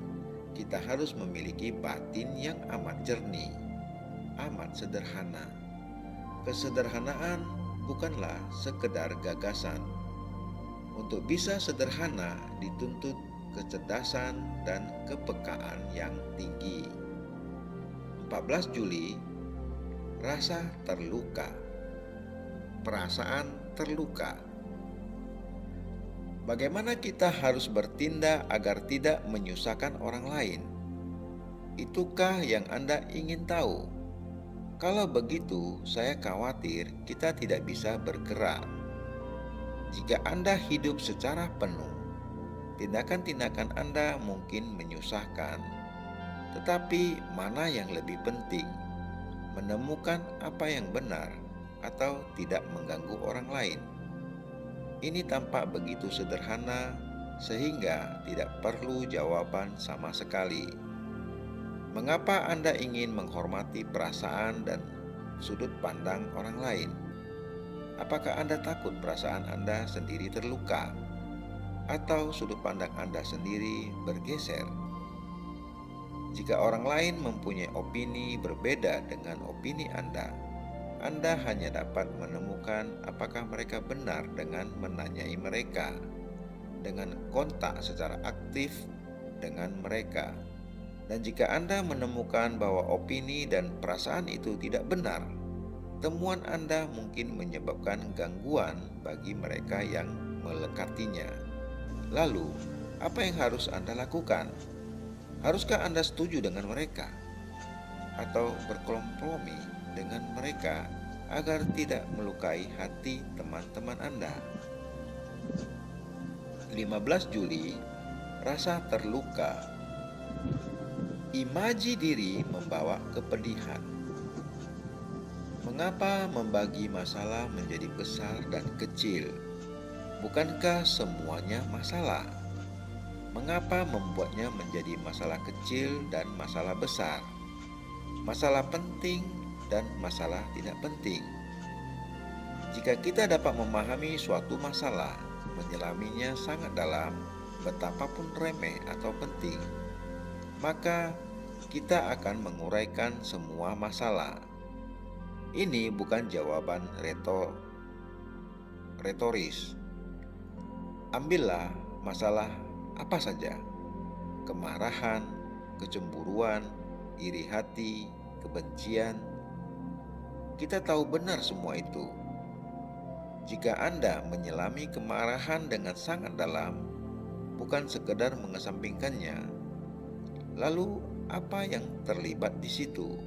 kita harus memiliki batin yang amat jernih, amat sederhana. Kesederhanaan bukanlah sekedar gagasan. Untuk bisa sederhana dituntut kecerdasan dan kepekaan yang tinggi. 14 Juli, rasa terluka, perasaan terluka. Bagaimana kita harus bertindak agar tidak menyusahkan orang lain? Itukah yang Anda ingin tahu? Kalau begitu, saya khawatir kita tidak bisa bergerak. Jika Anda hidup secara penuh, tindakan-tindakan Anda mungkin menyusahkan. Tetapi mana yang lebih penting? Menemukan apa yang benar atau tidak mengganggu orang lain? Ini tampak begitu sederhana sehingga tidak perlu jawaban sama sekali. Mengapa Anda ingin menghormati perasaan dan sudut pandang orang lain? Apakah Anda takut perasaan Anda sendiri terluka atau sudut pandang Anda sendiri bergeser? Jika orang lain mempunyai opini berbeda dengan opini Anda hanya dapat menemukan apakah mereka benar dengan menanyai mereka, dengan kontak secara aktif dengan mereka. Dan jika Anda menemukan bahwa opini dan perasaan itu tidak benar, temuan Anda mungkin menyebabkan gangguan bagi mereka yang melekatinya. Lalu, apa yang harus Anda lakukan? Haruskah Anda setuju dengan mereka? Atau berkompromi dengan mereka agar tidak melukai hati teman-teman Anda? 15 Juli, rasa terluka. Imaji diri membawa kepedihan. Mengapa membagi masalah menjadi besar dan kecil? Bukankah semuanya masalah? Mengapa membuatnya menjadi masalah kecil dan masalah besar? masalah penting dan masalah tidak penting. Jika kita dapat memahami suatu masalah, menyelaminya sangat dalam, betapapun remeh atau penting, maka kita akan menguraikan semua masalah. Ini bukan jawaban retoris. Ambillah masalah apa saja: kemarahan, kecemburuan, iri hati, kebencian. Kita tahu benar semua itu. Jika Anda menyelami kemarahan dengan sangat dalam, bukan sekedar mengesampingkannya, lalu apa yang terlibat di situ?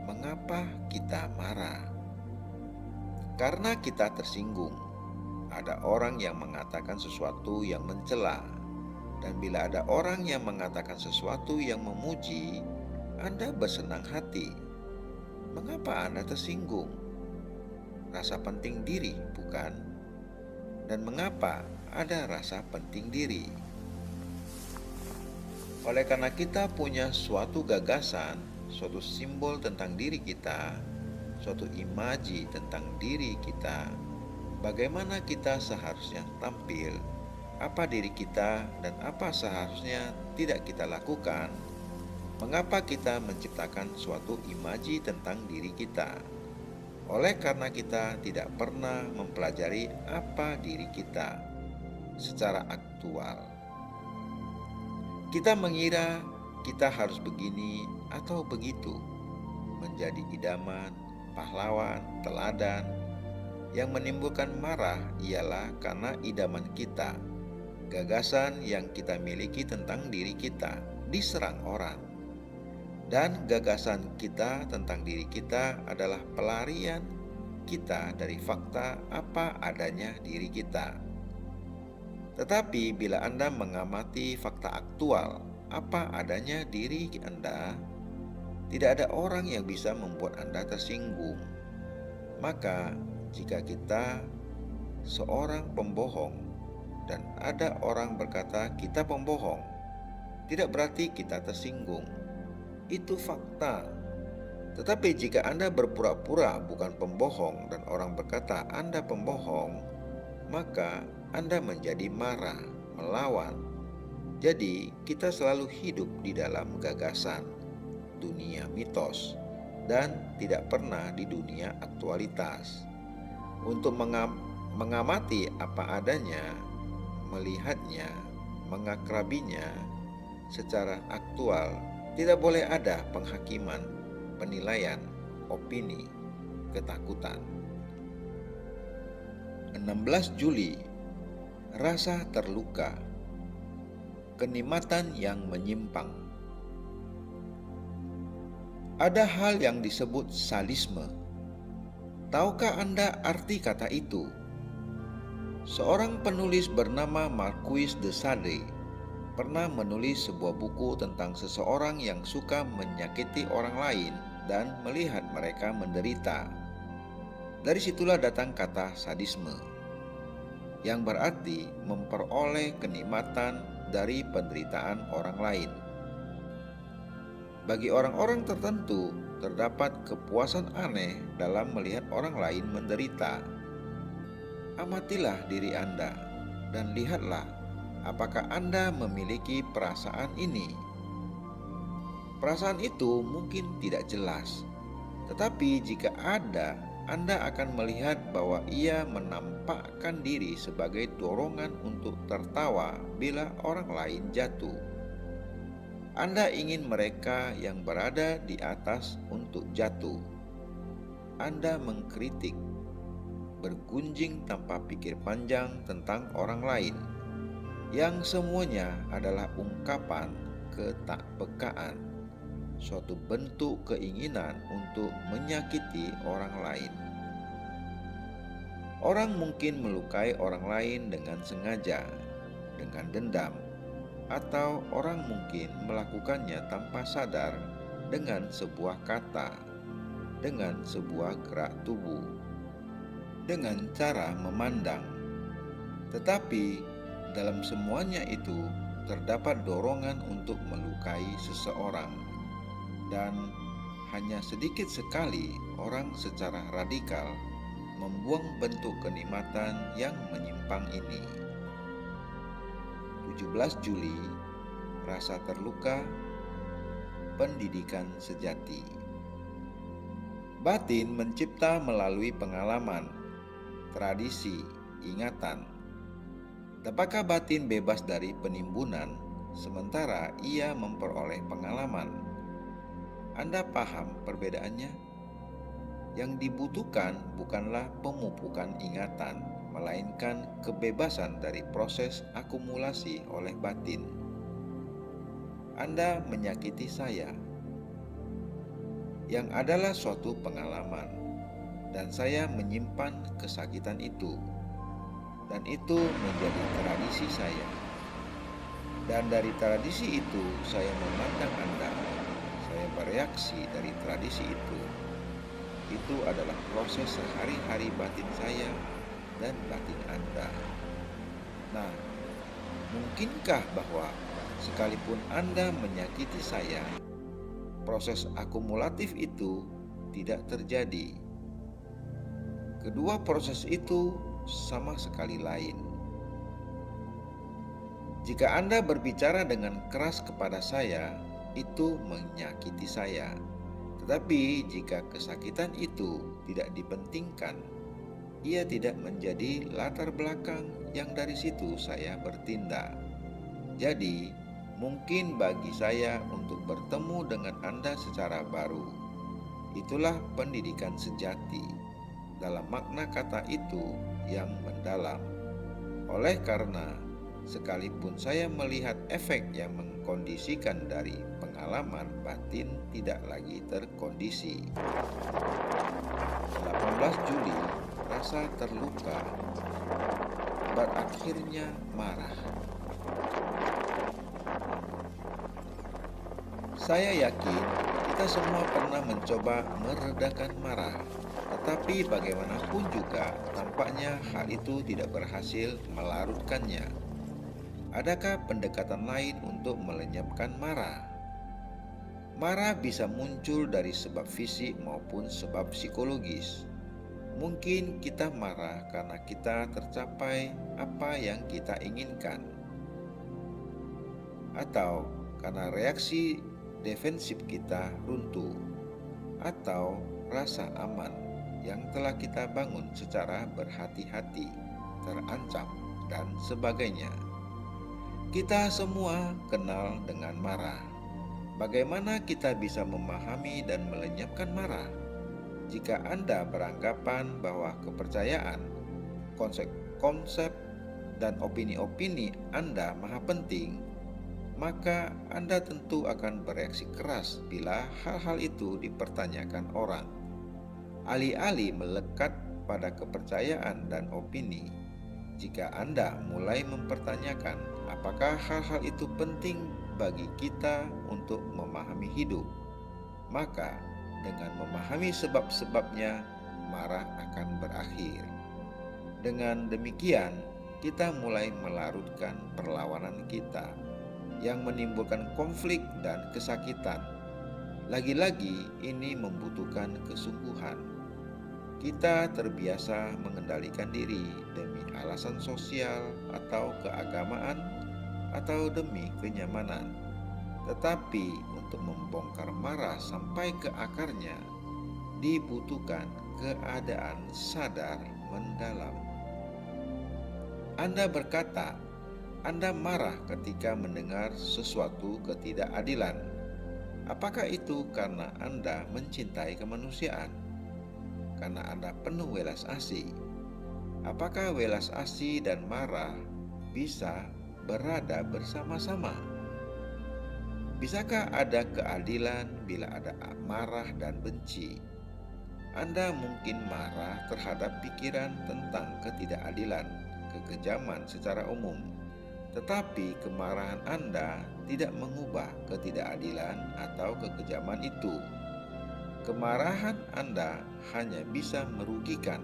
Mengapa kita marah? Karena kita tersinggung. Ada orang yang mengatakan sesuatu yang mencela, dan bila ada orang yang mengatakan sesuatu yang memuji, Anda bersenang hati. Mengapa Anda tersinggung? Rasa penting diri, bukan? Dan mengapa ada rasa penting diri? Oleh karena kita punya suatu gagasan, suatu simbol tentang diri kita, suatu imaji tentang diri kita, bagaimana kita seharusnya tampil, apa diri kita dan apa seharusnya tidak kita lakukan. Mengapa kita menciptakan suatu imaji tentang diri kita? Oleh karena kita tidak pernah mempelajari apa diri kita secara aktual. Kita mengira kita harus begini atau begitu, menjadi idaman, pahlawan, teladan. Yang menimbulkan marah ialah karena idaman kita, gagasan yang kita miliki tentang diri kita, diserang orang. Dan gagasan kita tentang diri kita adalah pelarian kita dari fakta apa adanya diri kita. Tetapi bila Anda mengamati fakta aktual apa adanya diri Anda, tidak ada orang yang bisa membuat Anda tersinggung. Maka jika kita seorang pembohong dan ada orang berkata kita pembohong, tidak berarti kita tersinggung. Itu fakta. Tetapi jika Anda berpura-pura bukan pembohong dan orang berkata Anda pembohong, maka Anda menjadi marah, melawan. Jadi kita selalu hidup di dalam gagasan dunia mitos dan tidak pernah di dunia aktualitas. Untuk mengamati apa adanya, melihatnya, mengakrabinya secara aktual, tidak boleh ada penghakiman, penilaian, opini, ketakutan. 16 Juli, rasa terluka, kenikmatan yang menyimpang. Ada hal yang disebut sadisme. Tahukah Anda arti kata itu? Seorang penulis bernama Marquis de Sade pernah menulis sebuah buku tentang seseorang yang suka menyakiti orang lain dan melihat mereka menderita. Dari situlah datang kata sadisme, yang berarti memperoleh kenikmatan dari penderitaan orang lain. Bagi orang-orang tertentu, terdapat kepuasan aneh dalam melihat orang lain menderita. Amatilah diri Anda dan lihatlah apakah Anda memiliki perasaan ini. Perasaan itu mungkin tidak jelas, tetapi jika ada, Anda akan melihat bahwa ia menampakkan diri sebagai dorongan untuk tertawa bila orang lain jatuh. Anda ingin mereka yang berada di atas untuk jatuh. Anda mengkritik, bergunjing tanpa pikir panjang tentang orang lain, yang semuanya adalah ungkapan ketakpekaan, suatu bentuk keinginan untuk menyakiti orang lain. Orang mungkin melukai orang lain dengan sengaja, dengan dendam, atau orang mungkin melakukannya tanpa sadar dengan sebuah kata, dengan sebuah gerak tubuh, dengan cara memandang. Tetapi dalam semuanya itu terdapat dorongan untuk melukai seseorang, dan hanya sedikit sekali orang secara radikal membuang bentuk kenikmatan yang menyimpang ini. 17 Juli, rasa terluka, pendidikan sejati. Batin mencipta melalui pengalaman, tradisi, ingatan. Dapatkah batin bebas dari penimbunan, sementara ia memperoleh pengalaman? Anda paham perbedaannya? Yang dibutuhkan bukanlah pemupukan ingatan, melainkan kebebasan dari proses akumulasi oleh batin. Anda menyakiti saya, yang adalah suatu pengalaman, dan saya menyimpan kesakitan itu, dan itu menjadi tradisi saya. Dan dari tradisi itu saya memandang Anda, saya bereaksi dari tradisi itu. Itu adalah proses sehari-hari batin saya dan batin Anda. Nah, mungkinkah bahwa sekalipun Anda menyakiti saya, proses akumulatif itu tidak terjadi? Kedua proses itu sama sekali lain. Jika Anda berbicara dengan keras kepada saya, itu menyakiti saya. Tetapi jika kesakitan itu tidak dipentingkan, ia tidak menjadi latar belakang yang dari situ saya bertindak. Jadi, mungkin bagi saya untuk bertemu dengan Anda secara baru. Itulah pendidikan sejati, dalam makna kata itu yang mendalam. Oleh karena, sekalipun saya melihat efek yang mengkondisikan dari pengalaman, batin tidak lagi terkondisi. 18 Juli, rasa terluka, berakhirnya marah. Saya yakin kita semua pernah mencoba meredakan marah, tetapi bagaimanapun juga tampaknya hal itu tidak berhasil melarutkannya. Adakah pendekatan lain untuk melenyapkan marah? Marah bisa muncul dari sebab fisik maupun sebab psikologis. Mungkin kita marah karena kita tercapai apa yang kita inginkan, atau karena reaksi defensif kita runtuh, atau rasa aman yang telah kita bangun secara berhati-hati terancam, dan sebagainya. Kita semua kenal dengan marah. Bagaimana kita bisa memahami dan melenyapkan marah? Jika Anda beranggapan bahwa kepercayaan, konsep-konsep, dan opini-opini Anda maha penting, maka Anda tentu akan bereaksi keras bila hal-hal itu dipertanyakan orang. Alih-alih melekat pada kepercayaan dan opini, jika Anda mulai mempertanyakan apakah hal-hal itu penting bagi kita untuk memahami hidup, maka dengan memahami sebab-sebabnya, marah akan berakhir. Dengan demikian, kita mulai melarutkan perlawanan kita yang menimbulkan konflik dan kesakitan. Lagi-lagi ini membutuhkan kesungguhan. Kita terbiasa mengendalikan diri demi alasan sosial atau keagamaan atau demi kenyamanan. Tetapi untuk membongkar marah sampai ke akarnya, dibutuhkan keadaan sadar mendalam. Anda berkata, Anda marah ketika mendengar sesuatu ketidakadilan. Apakah itu karena Anda mencintai kemanusiaan? Karena Anda penuh welas asih? Apakah welas asih dan marah bisa berada bersama-sama? Bisakah ada keadilan bila ada marah dan benci? Anda mungkin marah terhadap pikiran tentang ketidakadilan, kekejaman secara umum, tetapi kemarahan Anda tidak mengubah ketidakadilan atau kekejaman itu. Kemarahan Anda hanya bisa merugikan.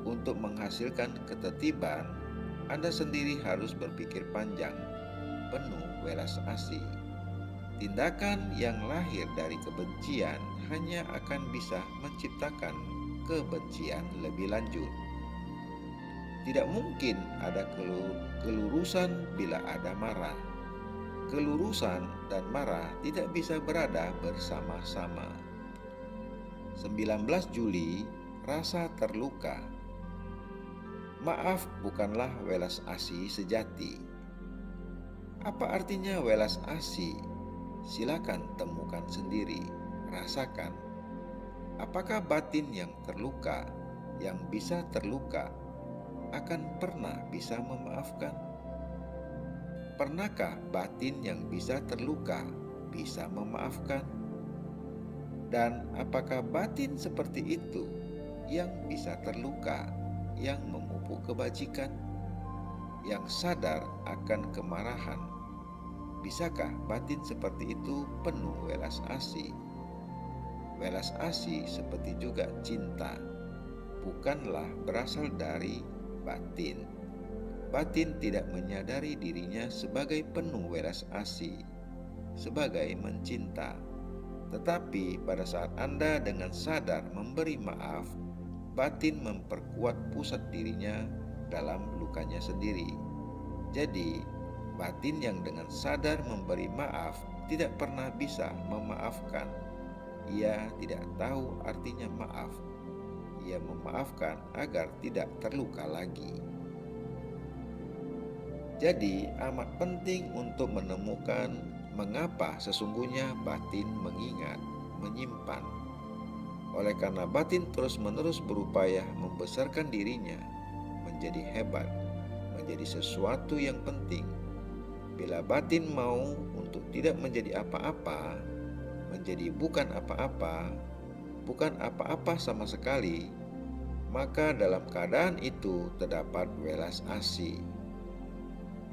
Untuk menghasilkan ketertiban, Anda sendiri harus berpikir panjang, penuh welas asih. Tindakan yang lahir dari kebencian hanya akan bisa menciptakan kebencian lebih lanjut. Tidak mungkin ada kelurusan bila ada marah. Kelurusan dan marah tidak bisa berada bersama-sama. 19 Juli, rasa terluka. Maaf bukanlah welas asih sejati. Apa artinya welas asih? Silakan temukan sendiri, rasakan. Apakah batin yang terluka, yang bisa terluka, akan pernah bisa memaafkan? Pernahkah batin yang bisa terluka bisa memaafkan? Dan apakah batin seperti itu yang bisa terluka, yang memupuk kebajikan, yang sadar akan kemarahan? Bisakah batin seperti itu penuh welas asih? Welas asih seperti juga cinta, bukanlah berasal dari batin. Batin tidak menyadari dirinya sebagai penuh welas asih, sebagai mencinta. Tetapi pada saat Anda dengan sadar memberi maaf, batin memperkuat pusat dirinya dalam lukanya sendiri. Jadi, batin yang dengan sadar memberi maaf tidak pernah bisa memaafkan. Ia tidak tahu artinya maaf. Ia memaafkan agar tidak terluka lagi. Jadi amat penting untuk menemukan mengapa sesungguhnya batin mengingat, menyimpan. Oleh karena batin terus-menerus berupaya membesarkan dirinya, menjadi hebat, menjadi sesuatu yang penting. Bila batin mau untuk tidak menjadi apa-apa, menjadi bukan apa-apa, bukan apa-apa sama sekali, maka dalam keadaan itu terdapat welas asih.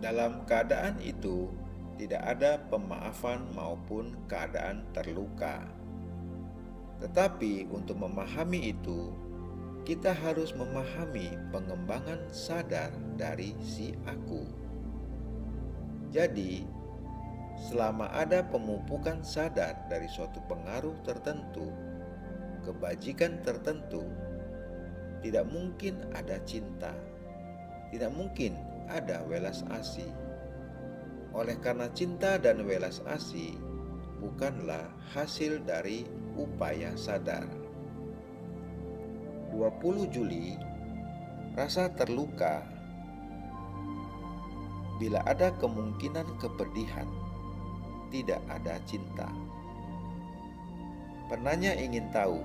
Dalam keadaan itu tidak ada pemaafan maupun keadaan terluka. Tetapi untuk memahami itu, kita harus memahami pengembangan sadar dari si aku. Jadi, selama ada pemupukan sadar dari suatu pengaruh tertentu, kebajikan tertentu, tidak mungkin ada cinta, tidak mungkin ada welas asih. Oleh karena cinta dan welas asih bukanlah hasil dari upaya sadar. 20 Juli, rasa terluka. Bila ada kemungkinan kepedihan, tidak ada cinta. Penanya ingin tahu,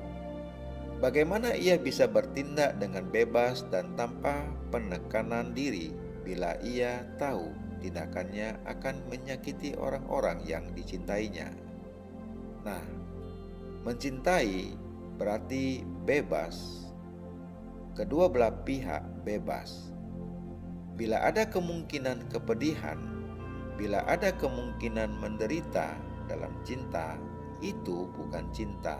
bagaimana ia bisa bertindak dengan bebas dan tanpa penekanan diri bila ia tahu tindakannya akan menyakiti orang-orang yang dicintainya. Nah, mencintai berarti bebas. Kedua belah pihak bebas. Bila ada kemungkinan kepedihan, bila ada kemungkinan menderita dalam cinta, itu bukan cinta.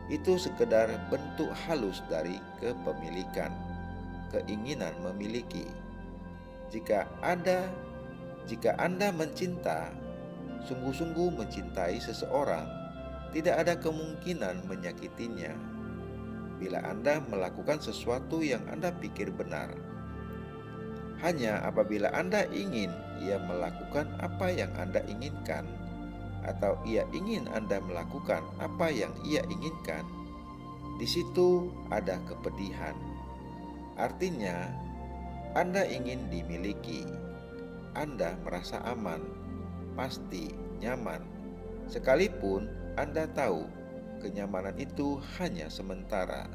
Itu sekedar bentuk halus dari kepemilikan, keinginan memiliki. Jika Anda mencinta, sungguh-sungguh mencintai seseorang, tidak ada kemungkinan menyakitinya. Bila Anda melakukan sesuatu yang Anda pikir benar, hanya apabila Anda ingin ia melakukan apa yang Anda inginkan, atau ia ingin Anda melakukan apa yang ia inginkan, di situ ada kepedihan. Artinya, Anda ingin dimiliki. Anda merasa aman, pasti, nyaman. Sekalipun Anda tahu kenyamanan itu hanya sementara.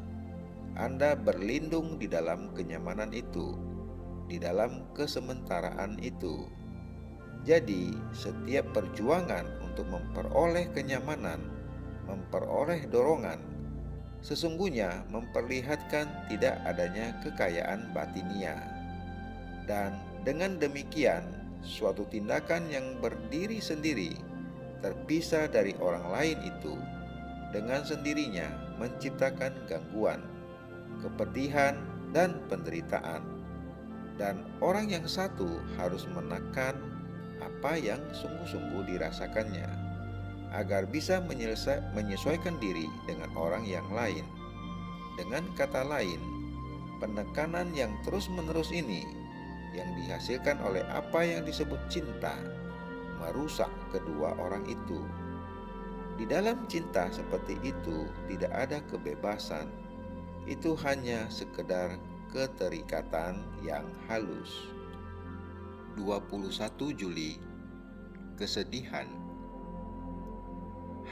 Anda berlindung di dalam kenyamanan itu, di dalam kesementaraan itu. Jadi, setiap perjuangan untuk memperoleh kenyamanan, memperoleh dorongan, sesungguhnya memperlihatkan tidak adanya kekayaan batinia. Dan dengan demikian, suatu tindakan yang berdiri sendiri, terpisah dari orang lain itu, dengan sendirinya menciptakan gangguan, kepedihan, dan penderitaan. Dan orang yang satu harus menekan apa yang sungguh-sungguh dirasakannya, agar bisa menyesuaikan diri dengan orang yang lain. Dengan kata lain, penekanan yang terus-menerus ini yang dihasilkan oleh apa yang disebut cinta merusak kedua orang itu. Di dalam cinta seperti itu tidak ada kebebasan. Itu hanya sekedar keterikatan yang halus. 21 Juli. Kesedihan.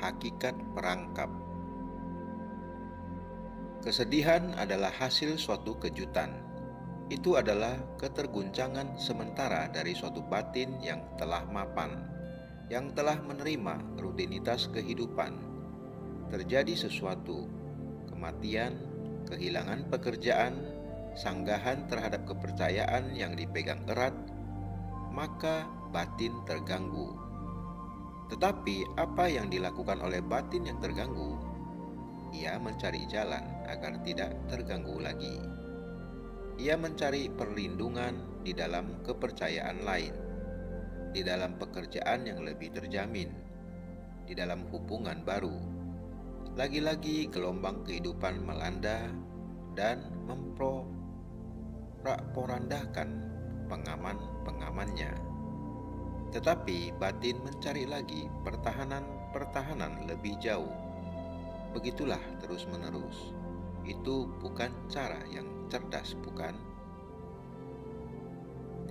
Hakikat perangkap. Kesedihan adalah hasil suatu kejutan. Itu adalah keterguncangan sementara dari suatu batin yang telah mapan, yang telah menerima rutinitas kehidupan. Terjadi sesuatu, kematian, kehilangan pekerjaan, sanggahan terhadap kepercayaan yang dipegang erat, maka batin terganggu. Tetapi apa yang dilakukan oleh batin yang terganggu? Ia mencari jalan agar tidak terganggu lagi. Ia mencari perlindungan di dalam kepercayaan lain, di dalam pekerjaan yang lebih terjamin, di dalam hubungan baru. Lagi-lagi gelombang kehidupan melanda dan memporak-porandakan pengaman-pengamannya. Tetapi batin mencari lagi pertahanan lebih jauh. Begitulah terus-menerus. Itu bukan cara yang cerdas, bukan?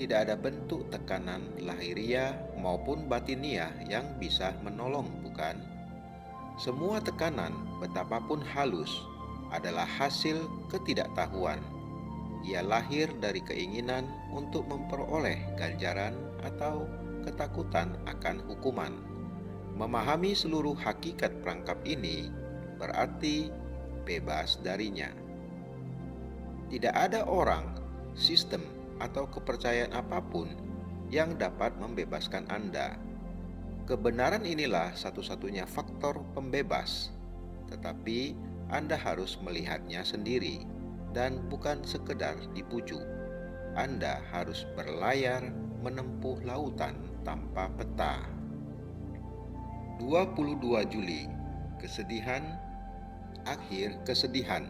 Tidak ada bentuk tekanan lahiriah maupun batiniah yang bisa menolong, bukan? Semua tekanan, betapapun halus, adalah hasil ketidaktahuan. Ia lahir dari keinginan untuk memperoleh ganjaran atau ketakutan akan hukuman. Memahami seluruh hakikat perangkap ini berarti bebas darinya. Tidak ada orang, sistem, atau kepercayaan apapun yang dapat membebaskan Anda. Kebenaran inilah satu-satunya faktor pembebas, tetapi Anda harus melihatnya sendiri dan bukan sekedar dipuju. Anda harus berlayar menempuh lautan tanpa peta. 22 Juli. Kesedihan. Akhir kesedihan.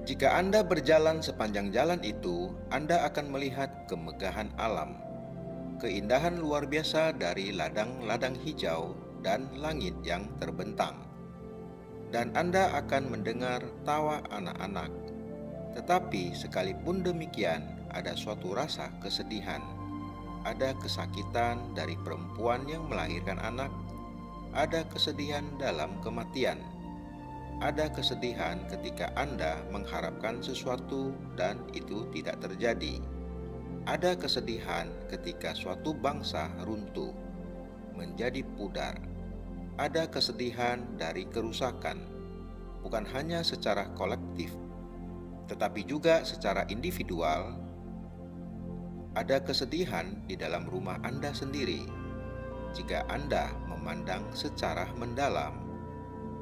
Jika Anda berjalan sepanjang jalan itu, Anda akan melihat kemegahan alam, keindahan luar biasa dari ladang-ladang hijau dan langit yang terbentang. Dan Anda akan mendengar tawa anak-anak. Tetapi sekalipun demikian, ada suatu rasa kesedihan. Ada kesakitan dari perempuan yang melahirkan anak. Ada kesedihan dalam kematian. Ada kesedihan ketika Anda mengharapkan sesuatu dan itu tidak terjadi. Ada kesedihan ketika suatu bangsa runtuh, menjadi pudar. Ada kesedihan dari kerusakan, bukan hanya secara kolektif, tetapi juga secara individual. Ada kesedihan di dalam rumah Anda sendiri. Jika Anda memandang secara mendalam,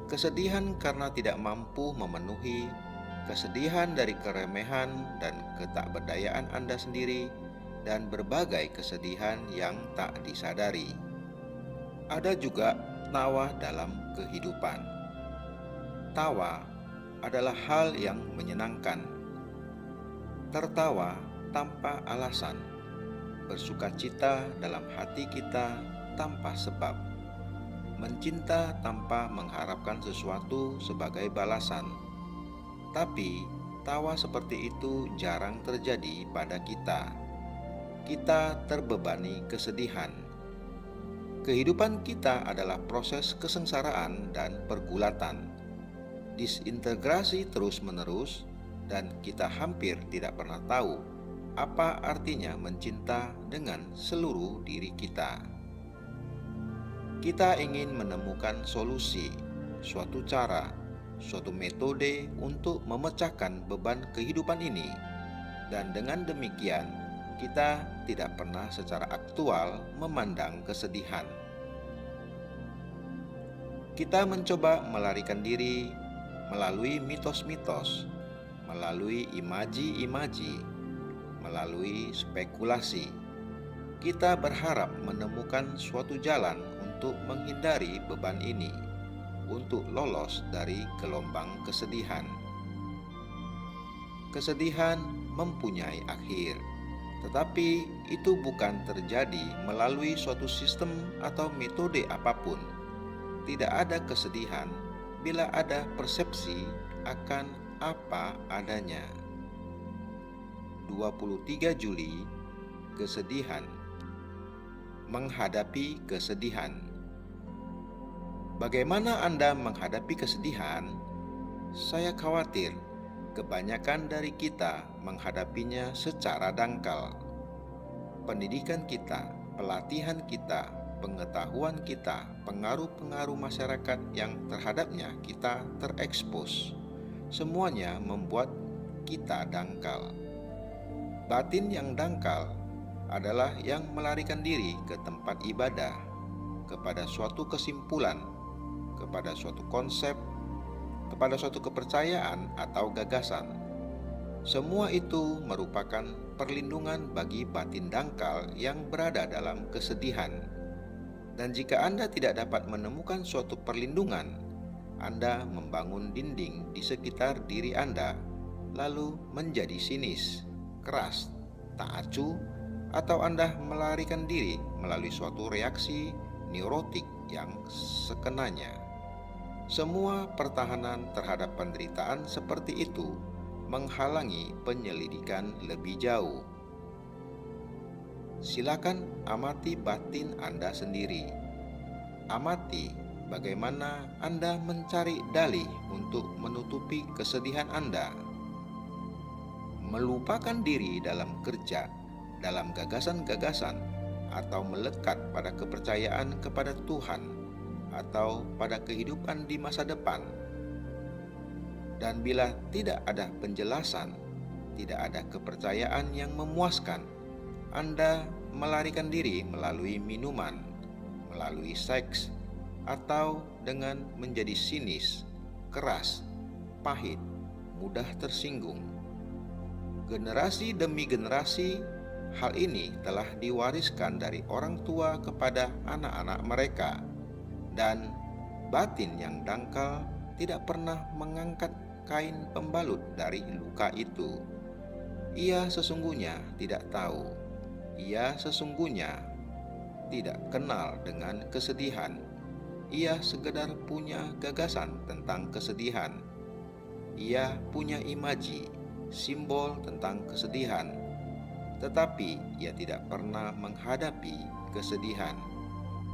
kesedihan karena tidak mampu memenuhi, kesedihan dari keremehan dan ketakberdayaan Anda sendiri, dan berbagai kesedihan yang tak disadari. Ada juga tawa dalam kehidupan. Tawa adalah hal yang menyenangkan. Tertawa tanpa alasan, bersukacita dalam hati kita tanpa sebab, mencinta tanpa mengharapkan sesuatu sebagai balasan. Tapi tawa seperti itu jarang terjadi pada kita. Kita terbebani kesedihan. Kehidupan kita adalah proses kesengsaraan dan pergulatan, disintegrasi terus-menerus, dan kita hampir tidak pernah tahu apa artinya mencinta dengan seluruh diri kita. Kita ingin menemukan solusi, suatu cara, suatu metode untuk memecahkan beban kehidupan ini, dan dengan demikian kita tidak pernah secara aktual memandang kesedihan. Kita mencoba melarikan diri melalui mitos-mitos, melalui imaji-imaji, melalui spekulasi. Kita berharap menemukan suatu jalan untuk menghindari beban ini, untuk lolos dari gelombang kesedihan. Kesedihan mempunyai akhir, tetapi itu bukan terjadi melalui suatu sistem atau metode apapun. Tidak ada kesedihan bila ada persepsi akan apa adanya. 23 Juli, kesedihan. Menghadapi kesedihan. Bagaimana Anda menghadapi kesedihan? Saya khawatir kebanyakan dari kita menghadapinya secara dangkal. Pendidikan kita, pelatihan kita, pengetahuan kita, pengaruh-pengaruh masyarakat yang terhadapnya kita terekspos. Semuanya membuat kita dangkal. Batin yang dangkal adalah yang melarikan diri ke tempat ibadah, kepada suatu kesimpulan, kepada suatu konsep, kepada suatu kepercayaan atau gagasan. Semua itu merupakan perlindungan bagi batin dangkal yang berada dalam kesedihan. Dan jika Anda tidak dapat menemukan suatu perlindungan, Anda membangun dinding di sekitar diri Anda, lalu menjadi sinis, keras, tak acuh, atau Anda melarikan diri melalui suatu reaksi neurotik yang sekenanya. Semua pertahanan terhadap penderitaan seperti itu menghalangi penyelidikan lebih jauh. Silakan amati batin Anda sendiri. Amati bagaimana Anda mencari dalih untuk menutupi kesedihan Anda. Melupakan diri dalam kerja, dalam gagasan-gagasan, atau melekat pada kepercayaan kepada Tuhan, atau pada kehidupan di masa depan. Dan bila tidak ada penjelasan, tidak ada kepercayaan yang memuaskan, Anda melarikan diri melalui minuman, melalui seks, atau dengan menjadi sinis, keras, pahit, mudah tersinggung. Generasi demi generasi, hal ini telah diwariskan dari orang tua kepada anak-anak mereka, dan batin yang dangkal tidak pernah mengangkat kain pembalut dari luka itu. Ia sesungguhnya tidak tahu, ia sesungguhnya tidak kenal dengan kesedihan. Ia sekedar punya gagasan tentang kesedihan. Ia punya imaji, simbol tentang kesedihan, tetapi ia tidak pernah menghadapi kesedihan.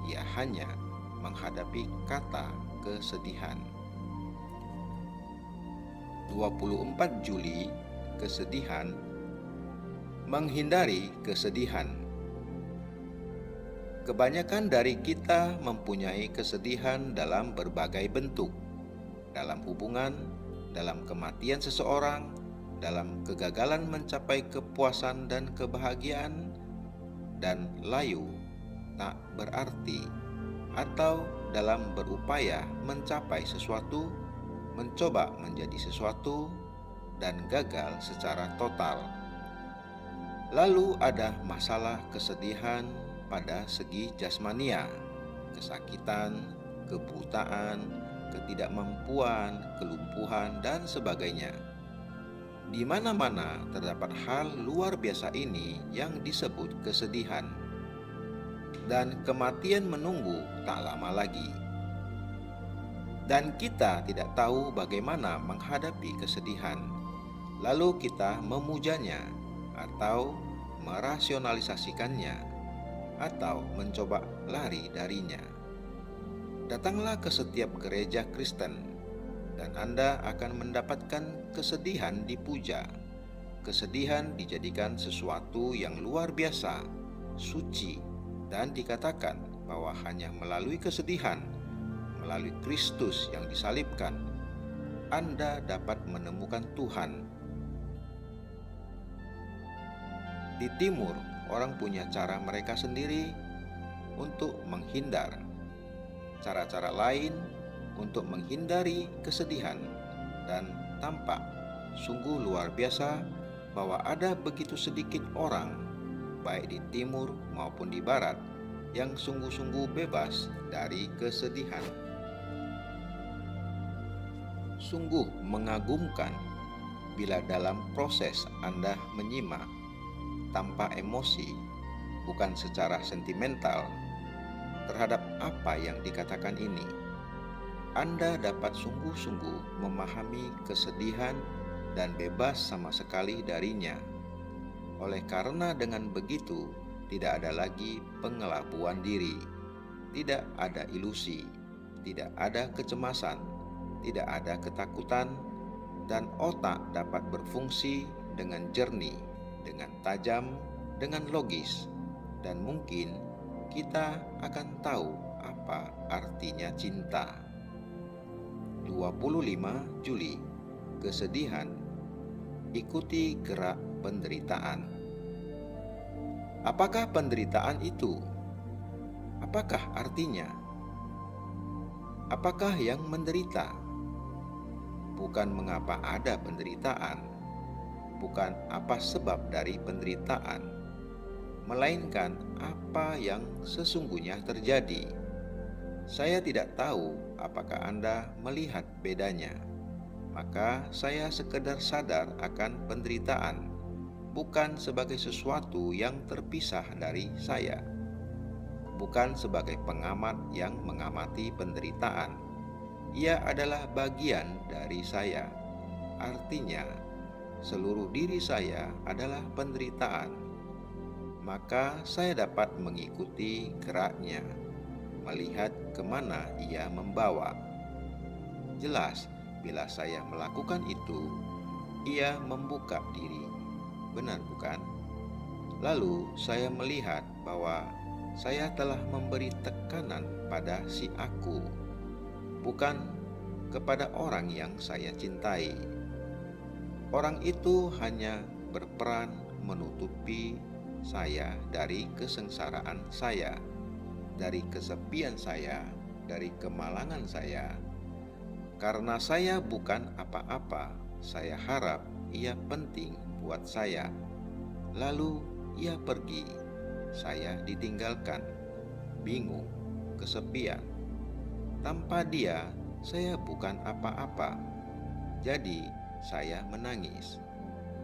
Ia hanya menghadapi kata kesedihan. 24 Juli, kesedihan. Menghindari kesedihan. Kebanyakan dari kita mempunyai kesedihan dalam berbagai bentuk, dalam hubungan, dalam kematian seseorang, dalam kegagalan mencapai kepuasan dan kebahagiaan, dan layu, tak berarti, atau dalam berupaya mencapai sesuatu, mencoba menjadi sesuatu, dan gagal secara total. Lalu ada masalah kesedihan pada segi jasmania, kesakitan, kebutaan, ketidakmampuan, kelumpuhan, dan sebagainya. Di mana-mana terdapat hal luar biasa ini yang disebut kesedihan, dan kematian menunggu tak lama lagi. Dan kita tidak tahu bagaimana menghadapi kesedihan, lalu kita memujanya, atau merasionalisasikannya, atau mencoba lari darinya. Datanglah ke setiap gereja Kristen, dan Anda akan mendapatkan kesedihan dipuja. Kesedihan dijadikan sesuatu yang luar biasa, suci, dan dikatakan bahwa hanya melalui kesedihan, melalui Kristus yang disalibkan, Anda dapat menemukan Tuhan. Di timur, orang punya cara mereka sendiri untuk menghindar. Cara-cara lain untuk menghindari kesedihan, dan tampak sungguh luar biasa bahwa ada begitu sedikit orang baik di timur maupun di barat, yang sungguh-sungguh bebas dari kesedihan. Sungguh mengagumkan bila dalam proses Anda menyimak tanpa emosi, bukan secara sentimental, terhadap apa yang dikatakan ini, Anda dapat sungguh-sungguh memahami kesedihan dan bebas sama sekali darinya. Oleh karena dengan begitu, tidak ada lagi pengelabuan diri, tidak ada ilusi, tidak ada kecemasan, tidak ada ketakutan, dan otak dapat berfungsi dengan jernih, dengan tajam, dengan logis, dan mungkin kita akan tahu apa artinya cinta. 25 Juli, kesedihan, ikuti gerak penderitaan. Apakah penderitaan itu? Apakah artinya? Apakah yang menderita? Bukan mengapa ada penderitaan, bukan apa sebab dari penderitaan, melainkan apa yang sesungguhnya terjadi. Saya tidak tahu apakah Anda melihat bedanya. Maka saya sekedar sadar akan penderitaan, bukan sebagai sesuatu yang terpisah dari saya, bukan sebagai pengamat yang mengamati penderitaan. Ia adalah bagian dari saya. Artinya, seluruh diri saya adalah penderitaan. Maka saya dapat mengikuti geraknya, melihat kemana ia membawa. Jelas, bila saya melakukan itu, ia membuka diri. Benar bukan? Lalu saya melihat bahwa saya telah memberi tekanan pada si aku, bukan kepada orang yang saya cintai. Orang itu hanya berperan menutupi saya dari kesengsaraan saya, dari kesepian saya, dari kemalangan saya. Karena saya bukan apa-apa, saya harap ia penting buat saya. Lalu ia pergi, saya ditinggalkan, bingung, kesepian. Tanpa dia, saya bukan apa-apa. Jadi, saya menangis.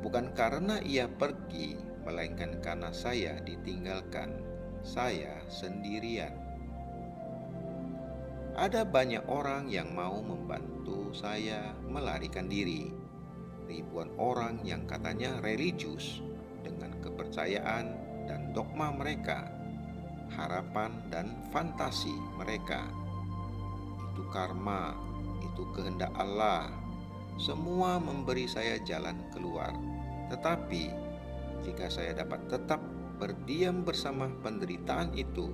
Bukan karena ia pergi, melainkan karena saya ditinggalkan. Saya sendirian. Ada banyak orang yang mau membantu saya melarikan diri. Ribuan orang yang katanya religius dengan kepercayaan dan dogma mereka, harapan dan fantasi mereka. Itu karma, itu kehendak Allah. Semua memberi saya jalan keluar. Tetapi jika saya dapat tetap berdiam bersama penderitaan itu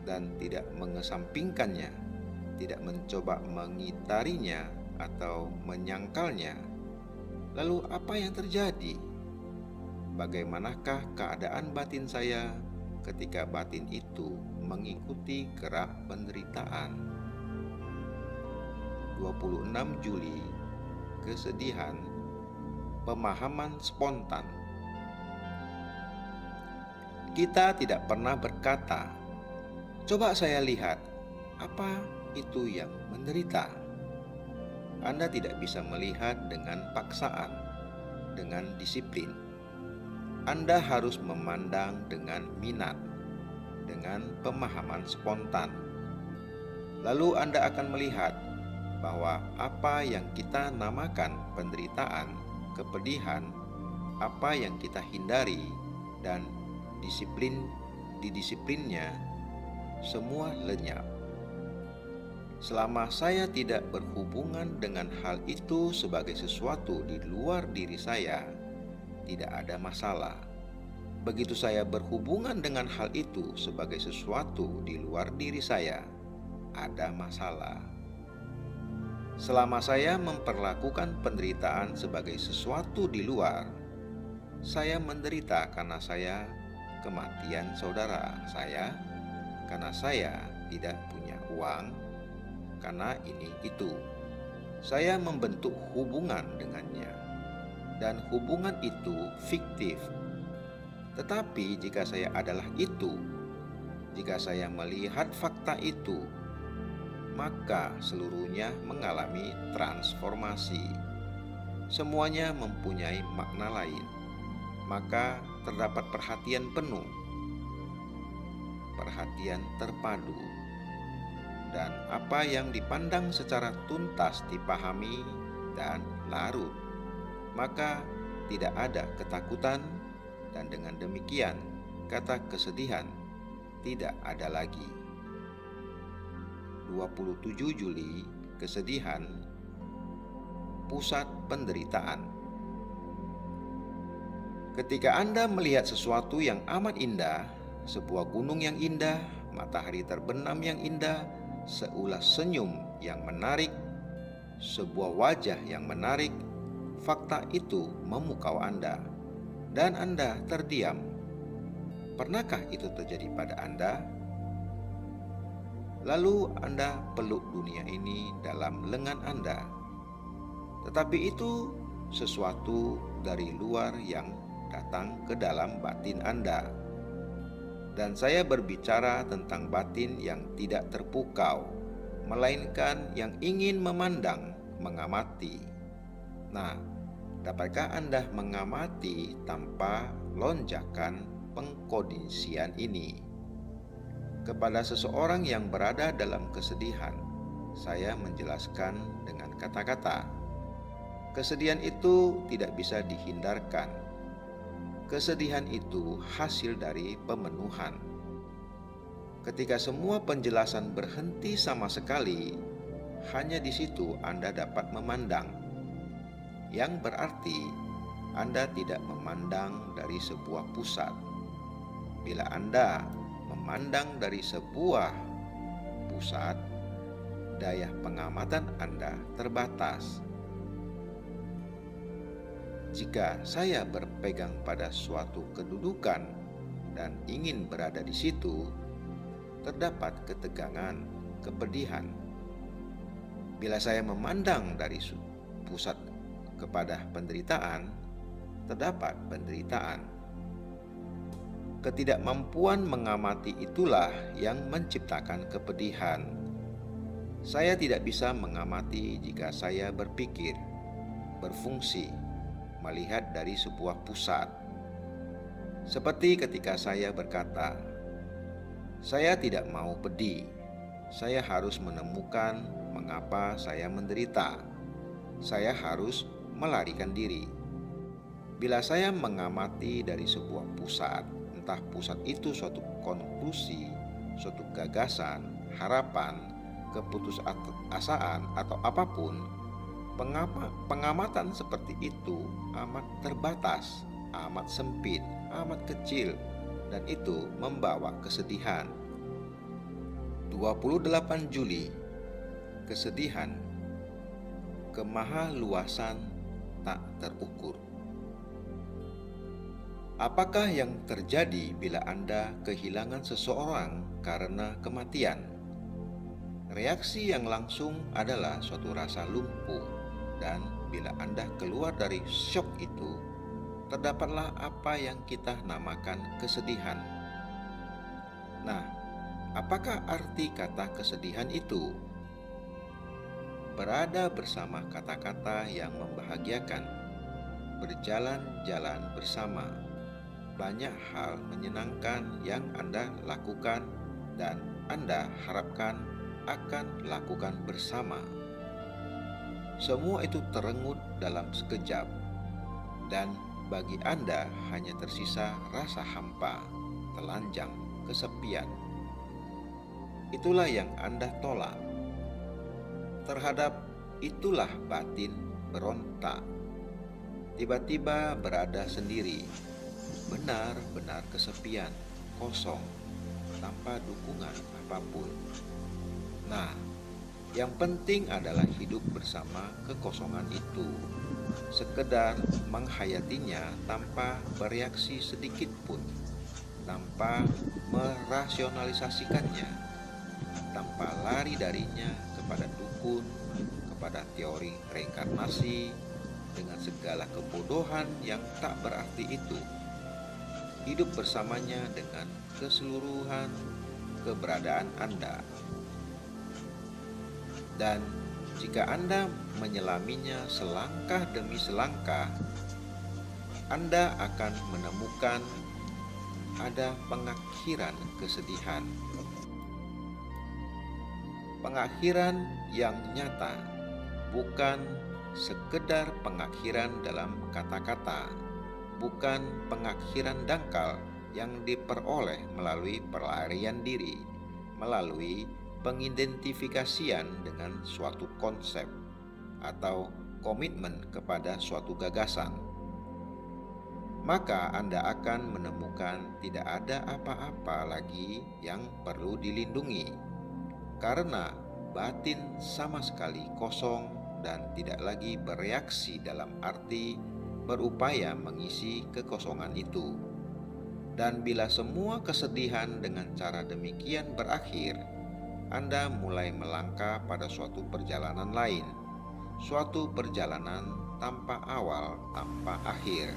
dan tidak mengesampingkannya, tidak mencoba mengitarinya atau menyangkalnya, lalu apa yang terjadi? Bagaimanakah keadaan batin saya ketika batin itu mengikuti gerak penderitaan? 26 Juli, kesedihan, pemahaman spontan. Kita tidak pernah berkata, "Coba saya lihat, apa itu yang menderita?" Anda tidak bisa melihat dengan paksaan, dengan disiplin. Anda harus memandang dengan minat, dengan pemahaman spontan. Lalu Anda akan melihat bahwa apa yang kita namakan penderitaan, kepedihan, apa yang kita hindari dan didisiplinnya, semua lenyap. Selama saya tidak berhubungan dengan hal itu sebagai sesuatu di luar diri saya, tidak ada masalah. Begitu saya berhubungan dengan hal itu sebagai sesuatu di luar diri saya, ada masalah. Selama saya memperlakukan penderitaan sebagai sesuatu di luar, saya menderita karena saya kematian saudara saya, karena saya tidak punya uang, karena ini itu. Saya membentuk hubungan dengannya, dan hubungan itu fiktif. Tetapi jika saya adalah itu, jika saya melihat fakta itu, maka seluruhnya mengalami transformasi. Semuanya mempunyai makna lain. Maka terdapat perhatian penuh, perhatian terpadu, dan apa yang dipandang secara tuntas dipahami dan larut. Maka tidak ada ketakutan, dan dengan demikian kata kesedihan tidak ada lagi. 27 Juli, kesedihan, pusat penderitaan. Ketika Anda melihat sesuatu yang amat indah, sebuah gunung yang indah, matahari terbenam yang indah, seulas senyum yang menarik, sebuah wajah yang menarik, fakta itu memukau Anda, dan Anda terdiam. Pernahkah itu terjadi pada Anda? Lalu Anda peluk dunia ini dalam lengan Anda. Tetapi itu sesuatu dari luar yang datang ke dalam batin Anda. Dan saya berbicara tentang batin yang tidak terpukau, melainkan yang ingin memandang, mengamati. Nah, dapatkah Anda mengamati tanpa lonjakan pengkondisian ini? Kepada seseorang yang berada dalam kesedihan, saya menjelaskan dengan kata-kata, kesedihan itu tidak bisa dihindarkan. Kesedihan itu hasil dari pemenuhan. Ketika semua penjelasan berhenti sama sekali, hanya di situ Anda dapat memandang. Yang berarti Anda tidak memandang dari sebuah pusat. Bila Anda memandang dari sebuah pusat, daya pengamatan Anda terbatas. Jika saya berpegang pada suatu kedudukan dan ingin berada di situ, terdapat ketegangan, kepedihan. Bila saya memandang dari pusat kepada penderitaan, terdapat penderitaan. Ketidakmampuan mengamati itulah yang menciptakan kepedihan. Saya tidak bisa mengamati jika saya berpikir, berfungsi, melihat dari sebuah pusat. Seperti ketika saya berkata, saya tidak mau pedih, saya harus menemukan mengapa saya menderita. Saya harus melarikan diri. Bila saya mengamati dari sebuah pusat, entah pusat itu suatu konklusi, suatu gagasan, harapan, keputusasaan, atau apapun, pengamatan seperti itu amat terbatas, amat sempit, amat kecil, dan itu membawa kesedihan. 28 Juli, kesedihan, kemahaluasan tak terukur. Apakah yang terjadi bila Anda kehilangan seseorang karena kematian? Reaksi yang langsung adalah suatu rasa lumpuh, dan bila Anda keluar dari syok itu, terdapatlah apa yang kita namakan kesedihan. Nah, apakah arti kata kesedihan itu? Berada bersama kata-kata yang membahagiakan, berjalan-jalan bersama. Banyak hal menyenangkan yang Anda lakukan dan Anda harapkan akan lakukan bersama. Semua itu terenggut dalam sekejap, dan bagi Anda hanya tersisa rasa hampa, telanjang, kesepian. Itulah yang Anda tolak. Terhadap itulah batin berontak. Tiba-tiba berada sendiri, benar-benar kesepian, kosong, tanpa dukungan apapun. Nah, yang penting adalah hidup bersama kekosongan itu, sekedar menghayatinya tanpa bereaksi sedikit pun, tanpa merasionalisasikannya, tanpa lari darinya kepada dukun, kepada teori reinkarnasi, dengan segala kebodohan yang tak berarti itu. hidup bersamanya dengan keseluruhan keberadaan Anda. Dan jika Anda menyelaminya selangkah demi selangkah, Anda akan menemukan ada pengakhiran kesedihan. Pengakhiran yang nyata, bukan sekedar pengakhiran dalam kata-kata, bukan pengakhiran dangkal yang diperoleh melalui pelarian diri, melalui pengidentifikasian dengan suatu konsep atau komitmen kepada suatu gagasan. Maka Anda akan menemukan tidak ada apa-apa lagi yang perlu dilindungi, karena batin sama sekali kosong dan tidak lagi bereaksi dalam arti berupaya mengisi kekosongan itu. Dan bila semua kesedihan dengan cara demikian berakhir, Anda mulai melangkah pada suatu perjalanan lain, suatu perjalanan tanpa awal, tanpa akhir.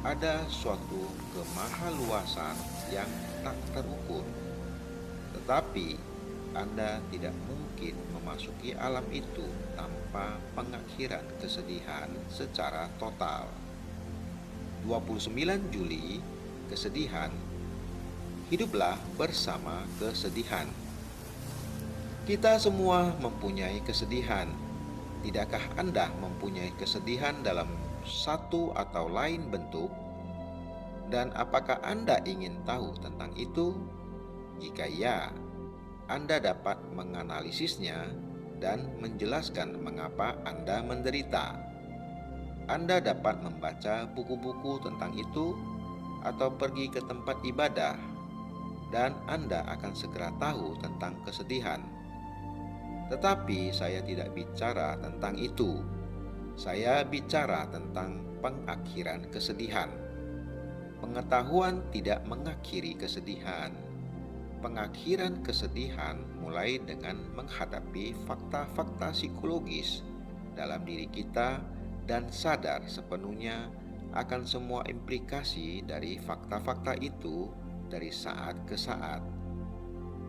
Ada suatu kemahaluasan yang tak terukur, tetapi Anda tidak mungkin memasuki alam itu tanpa pengakhiran kesedihan secara total. 29 Juli, kesedihan. Hiduplah bersama kesedihan. Kita semua mempunyai kesedihan. Tidakkah Anda mempunyai kesedihan dalam satu atau lain bentuk? Dan apakah Anda ingin tahu tentang itu? Jika ya, Anda dapat menganalisisnya dan menjelaskan mengapa Anda menderita. Anda dapat membaca buku-buku tentang itu atau pergi ke tempat ibadah, dan Anda akan segera tahu tentang kesedihan. Tetapi saya tidak bicara tentang itu. Saya bicara tentang pengakhiran kesedihan. Pengetahuan tidak mengakhiri kesedihan. Pengakhiran kesedihan mulai dengan menghadapi fakta-fakta psikologis dalam diri kita dan sadar sepenuhnya akan semua implikasi dari fakta-fakta itu dari saat ke saat.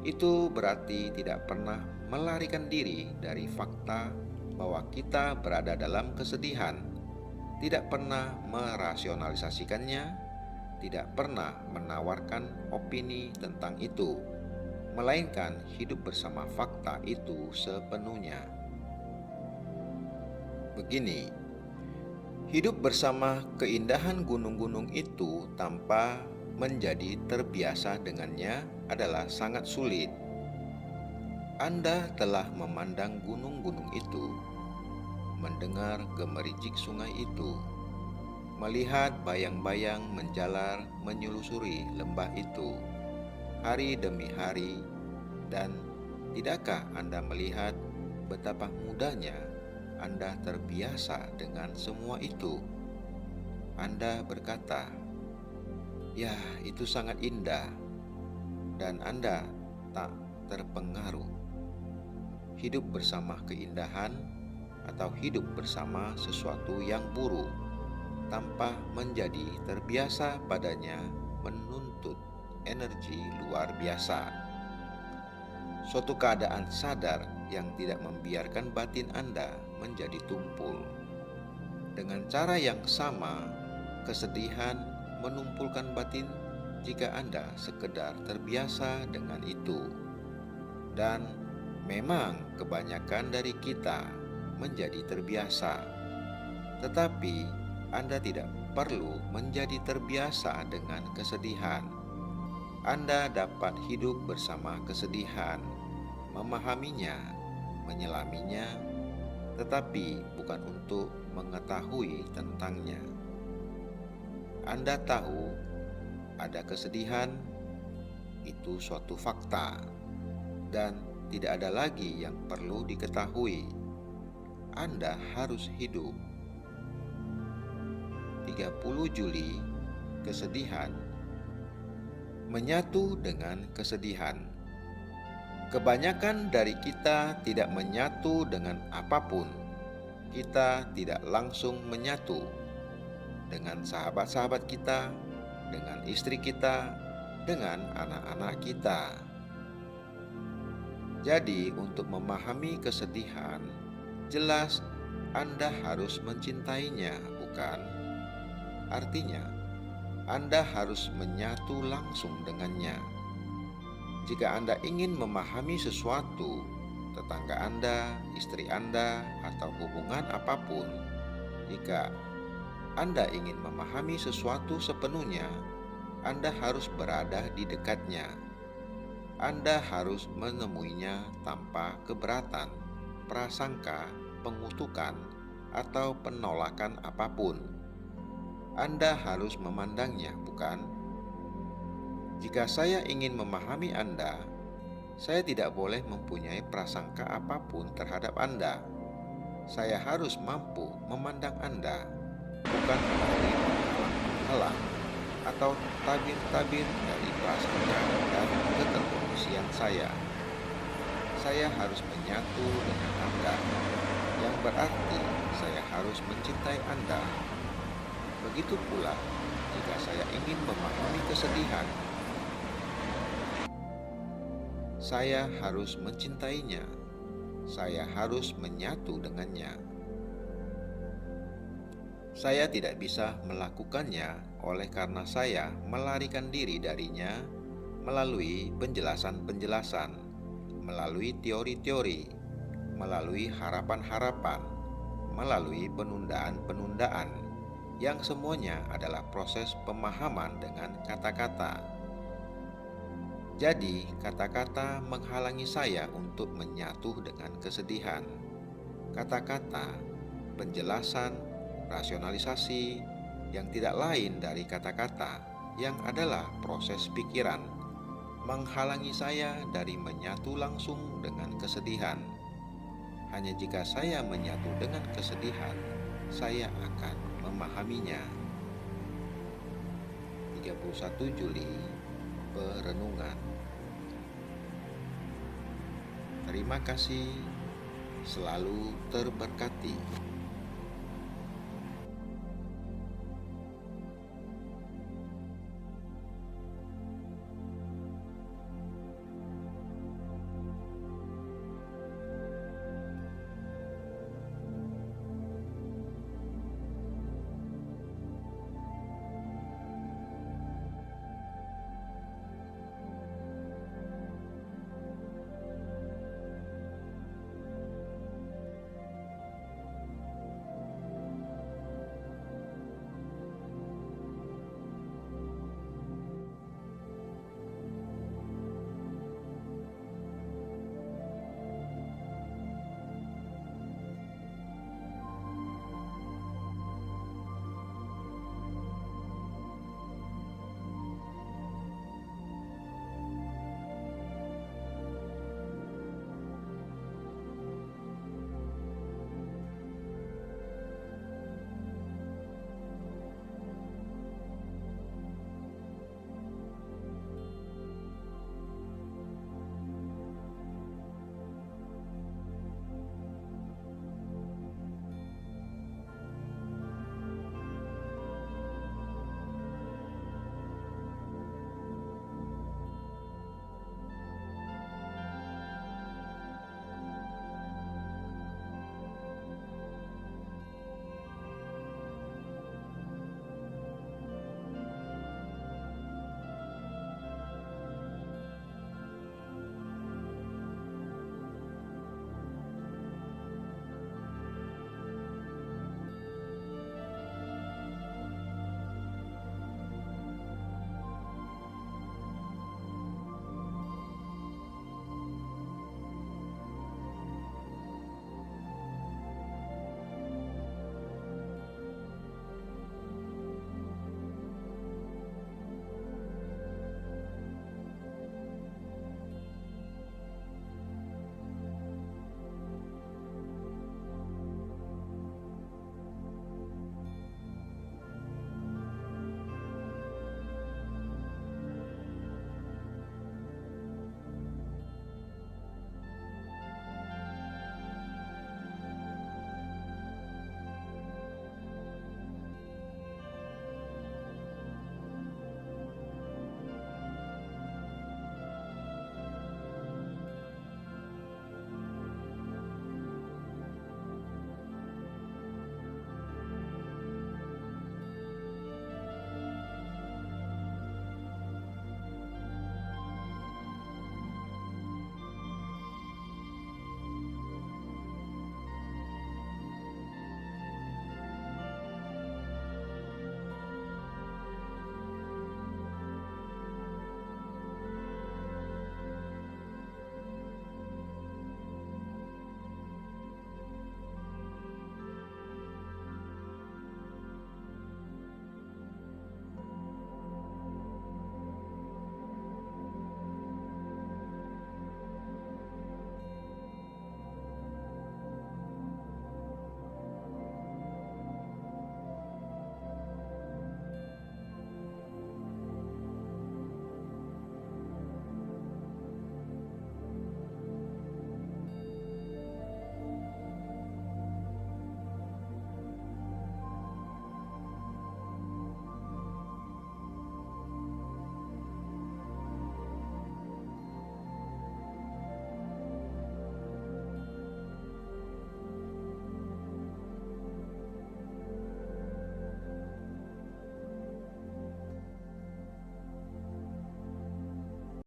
Itu berarti tidak pernah melarikan diri dari fakta bahwa kita berada dalam kesedihan, tidak pernah merasionalisasikannya, tidak pernah menawarkan opini tentang itu, melainkan hidup bersama fakta itu sepenuhnya. Begini, hidup bersama keindahan gunung-gunung itu tanpa menjadi terbiasa dengannya adalah sangat sulit. Anda telah memandang gunung-gunung itu, mendengar gemericik sungai itu, melihat bayang-bayang menjalar menyelusuri lembah itu hari demi hari, dan tidakkah Anda melihat betapa mudahnya Anda terbiasa dengan semua itu? Anda berkata, "Ya, itu sangat indah," dan Anda tak terpengaruh. Hidup bersama keindahan atau hidup bersama sesuatu yang buruk tanpa menjadi terbiasa padanya menuntut energi luar biasa. Suatu keadaan sadar yang tidak membiarkan batin Anda menjadi tumpul. Dengan cara yang sama, kesedihan menumpulkan batin jika Anda sekedar terbiasa dengan itu. Dan memang kebanyakan dari kita menjadi terbiasa, tetapi Anda tidak perlu menjadi terbiasa dengan kesedihan. Anda dapat hidup bersama kesedihan, memahaminya, menyelaminya, tetapi bukan untuk mengetahui tentangnya. Anda tahu ada kesedihan, itu suatu fakta, dan tidak ada lagi yang perlu diketahui. Anda harus hidup. 30 Juli, kesedihan. Menyatu dengan kesedihan. Kebanyakan dari kita tidak menyatu dengan apapun. Kita tidak langsung menyatu dengan sahabat-sahabat kita, dengan istri kita, dengan anak-anak kita. Jadi, untuk memahami kesedihan, jelas Anda harus mencintainya, bukan? Artinya, Anda harus menyatu langsung dengannya. Jika Anda ingin memahami sesuatu, tetangga Anda, istri Anda, atau hubungan apapun, jika Anda ingin memahami sesuatu sepenuhnya, Anda harus berada di dekatnya. Anda harus menemuinya tanpa keberatan, prasangka, pengutukan, atau penolakan apapun. Anda harus memandangnya, bukan? Jika saya ingin memahami Anda, saya tidak boleh mempunyai prasangka apapun terhadap Anda. Saya harus mampu memandang Anda, bukan melalui penghalang atau tabir-tabir dari prasangka dan keterkondisian saya. Saya harus menyatu dengan Anda, yang berarti saya harus mencintai Anda. Begitu pula jika saya ingin memahami kesedihan, saya harus mencintainya. Saya harus menyatu dengannya. Saya tidak bisa melakukannya oleh karena saya melarikan diri darinya melalui penjelasan-penjelasan, melalui teori-teori, melalui harapan-harapan, melalui penundaan-penundaan, yang semuanya adalah proses pemahaman dengan kata-kata. Jadi, kata-kata menghalangi saya untuk menyatu dengan kesedihan. Kata-kata, penjelasan, rasionalisasi yang tidak lain dari kata-kata, yang adalah proses pikiran, menghalangi saya dari menyatu langsung dengan kesedihan. Hanya jika saya menyatu dengan kesedihan, saya akan memahaminya. 31 Juli, Perenungan. Terima kasih, selalu terberkati.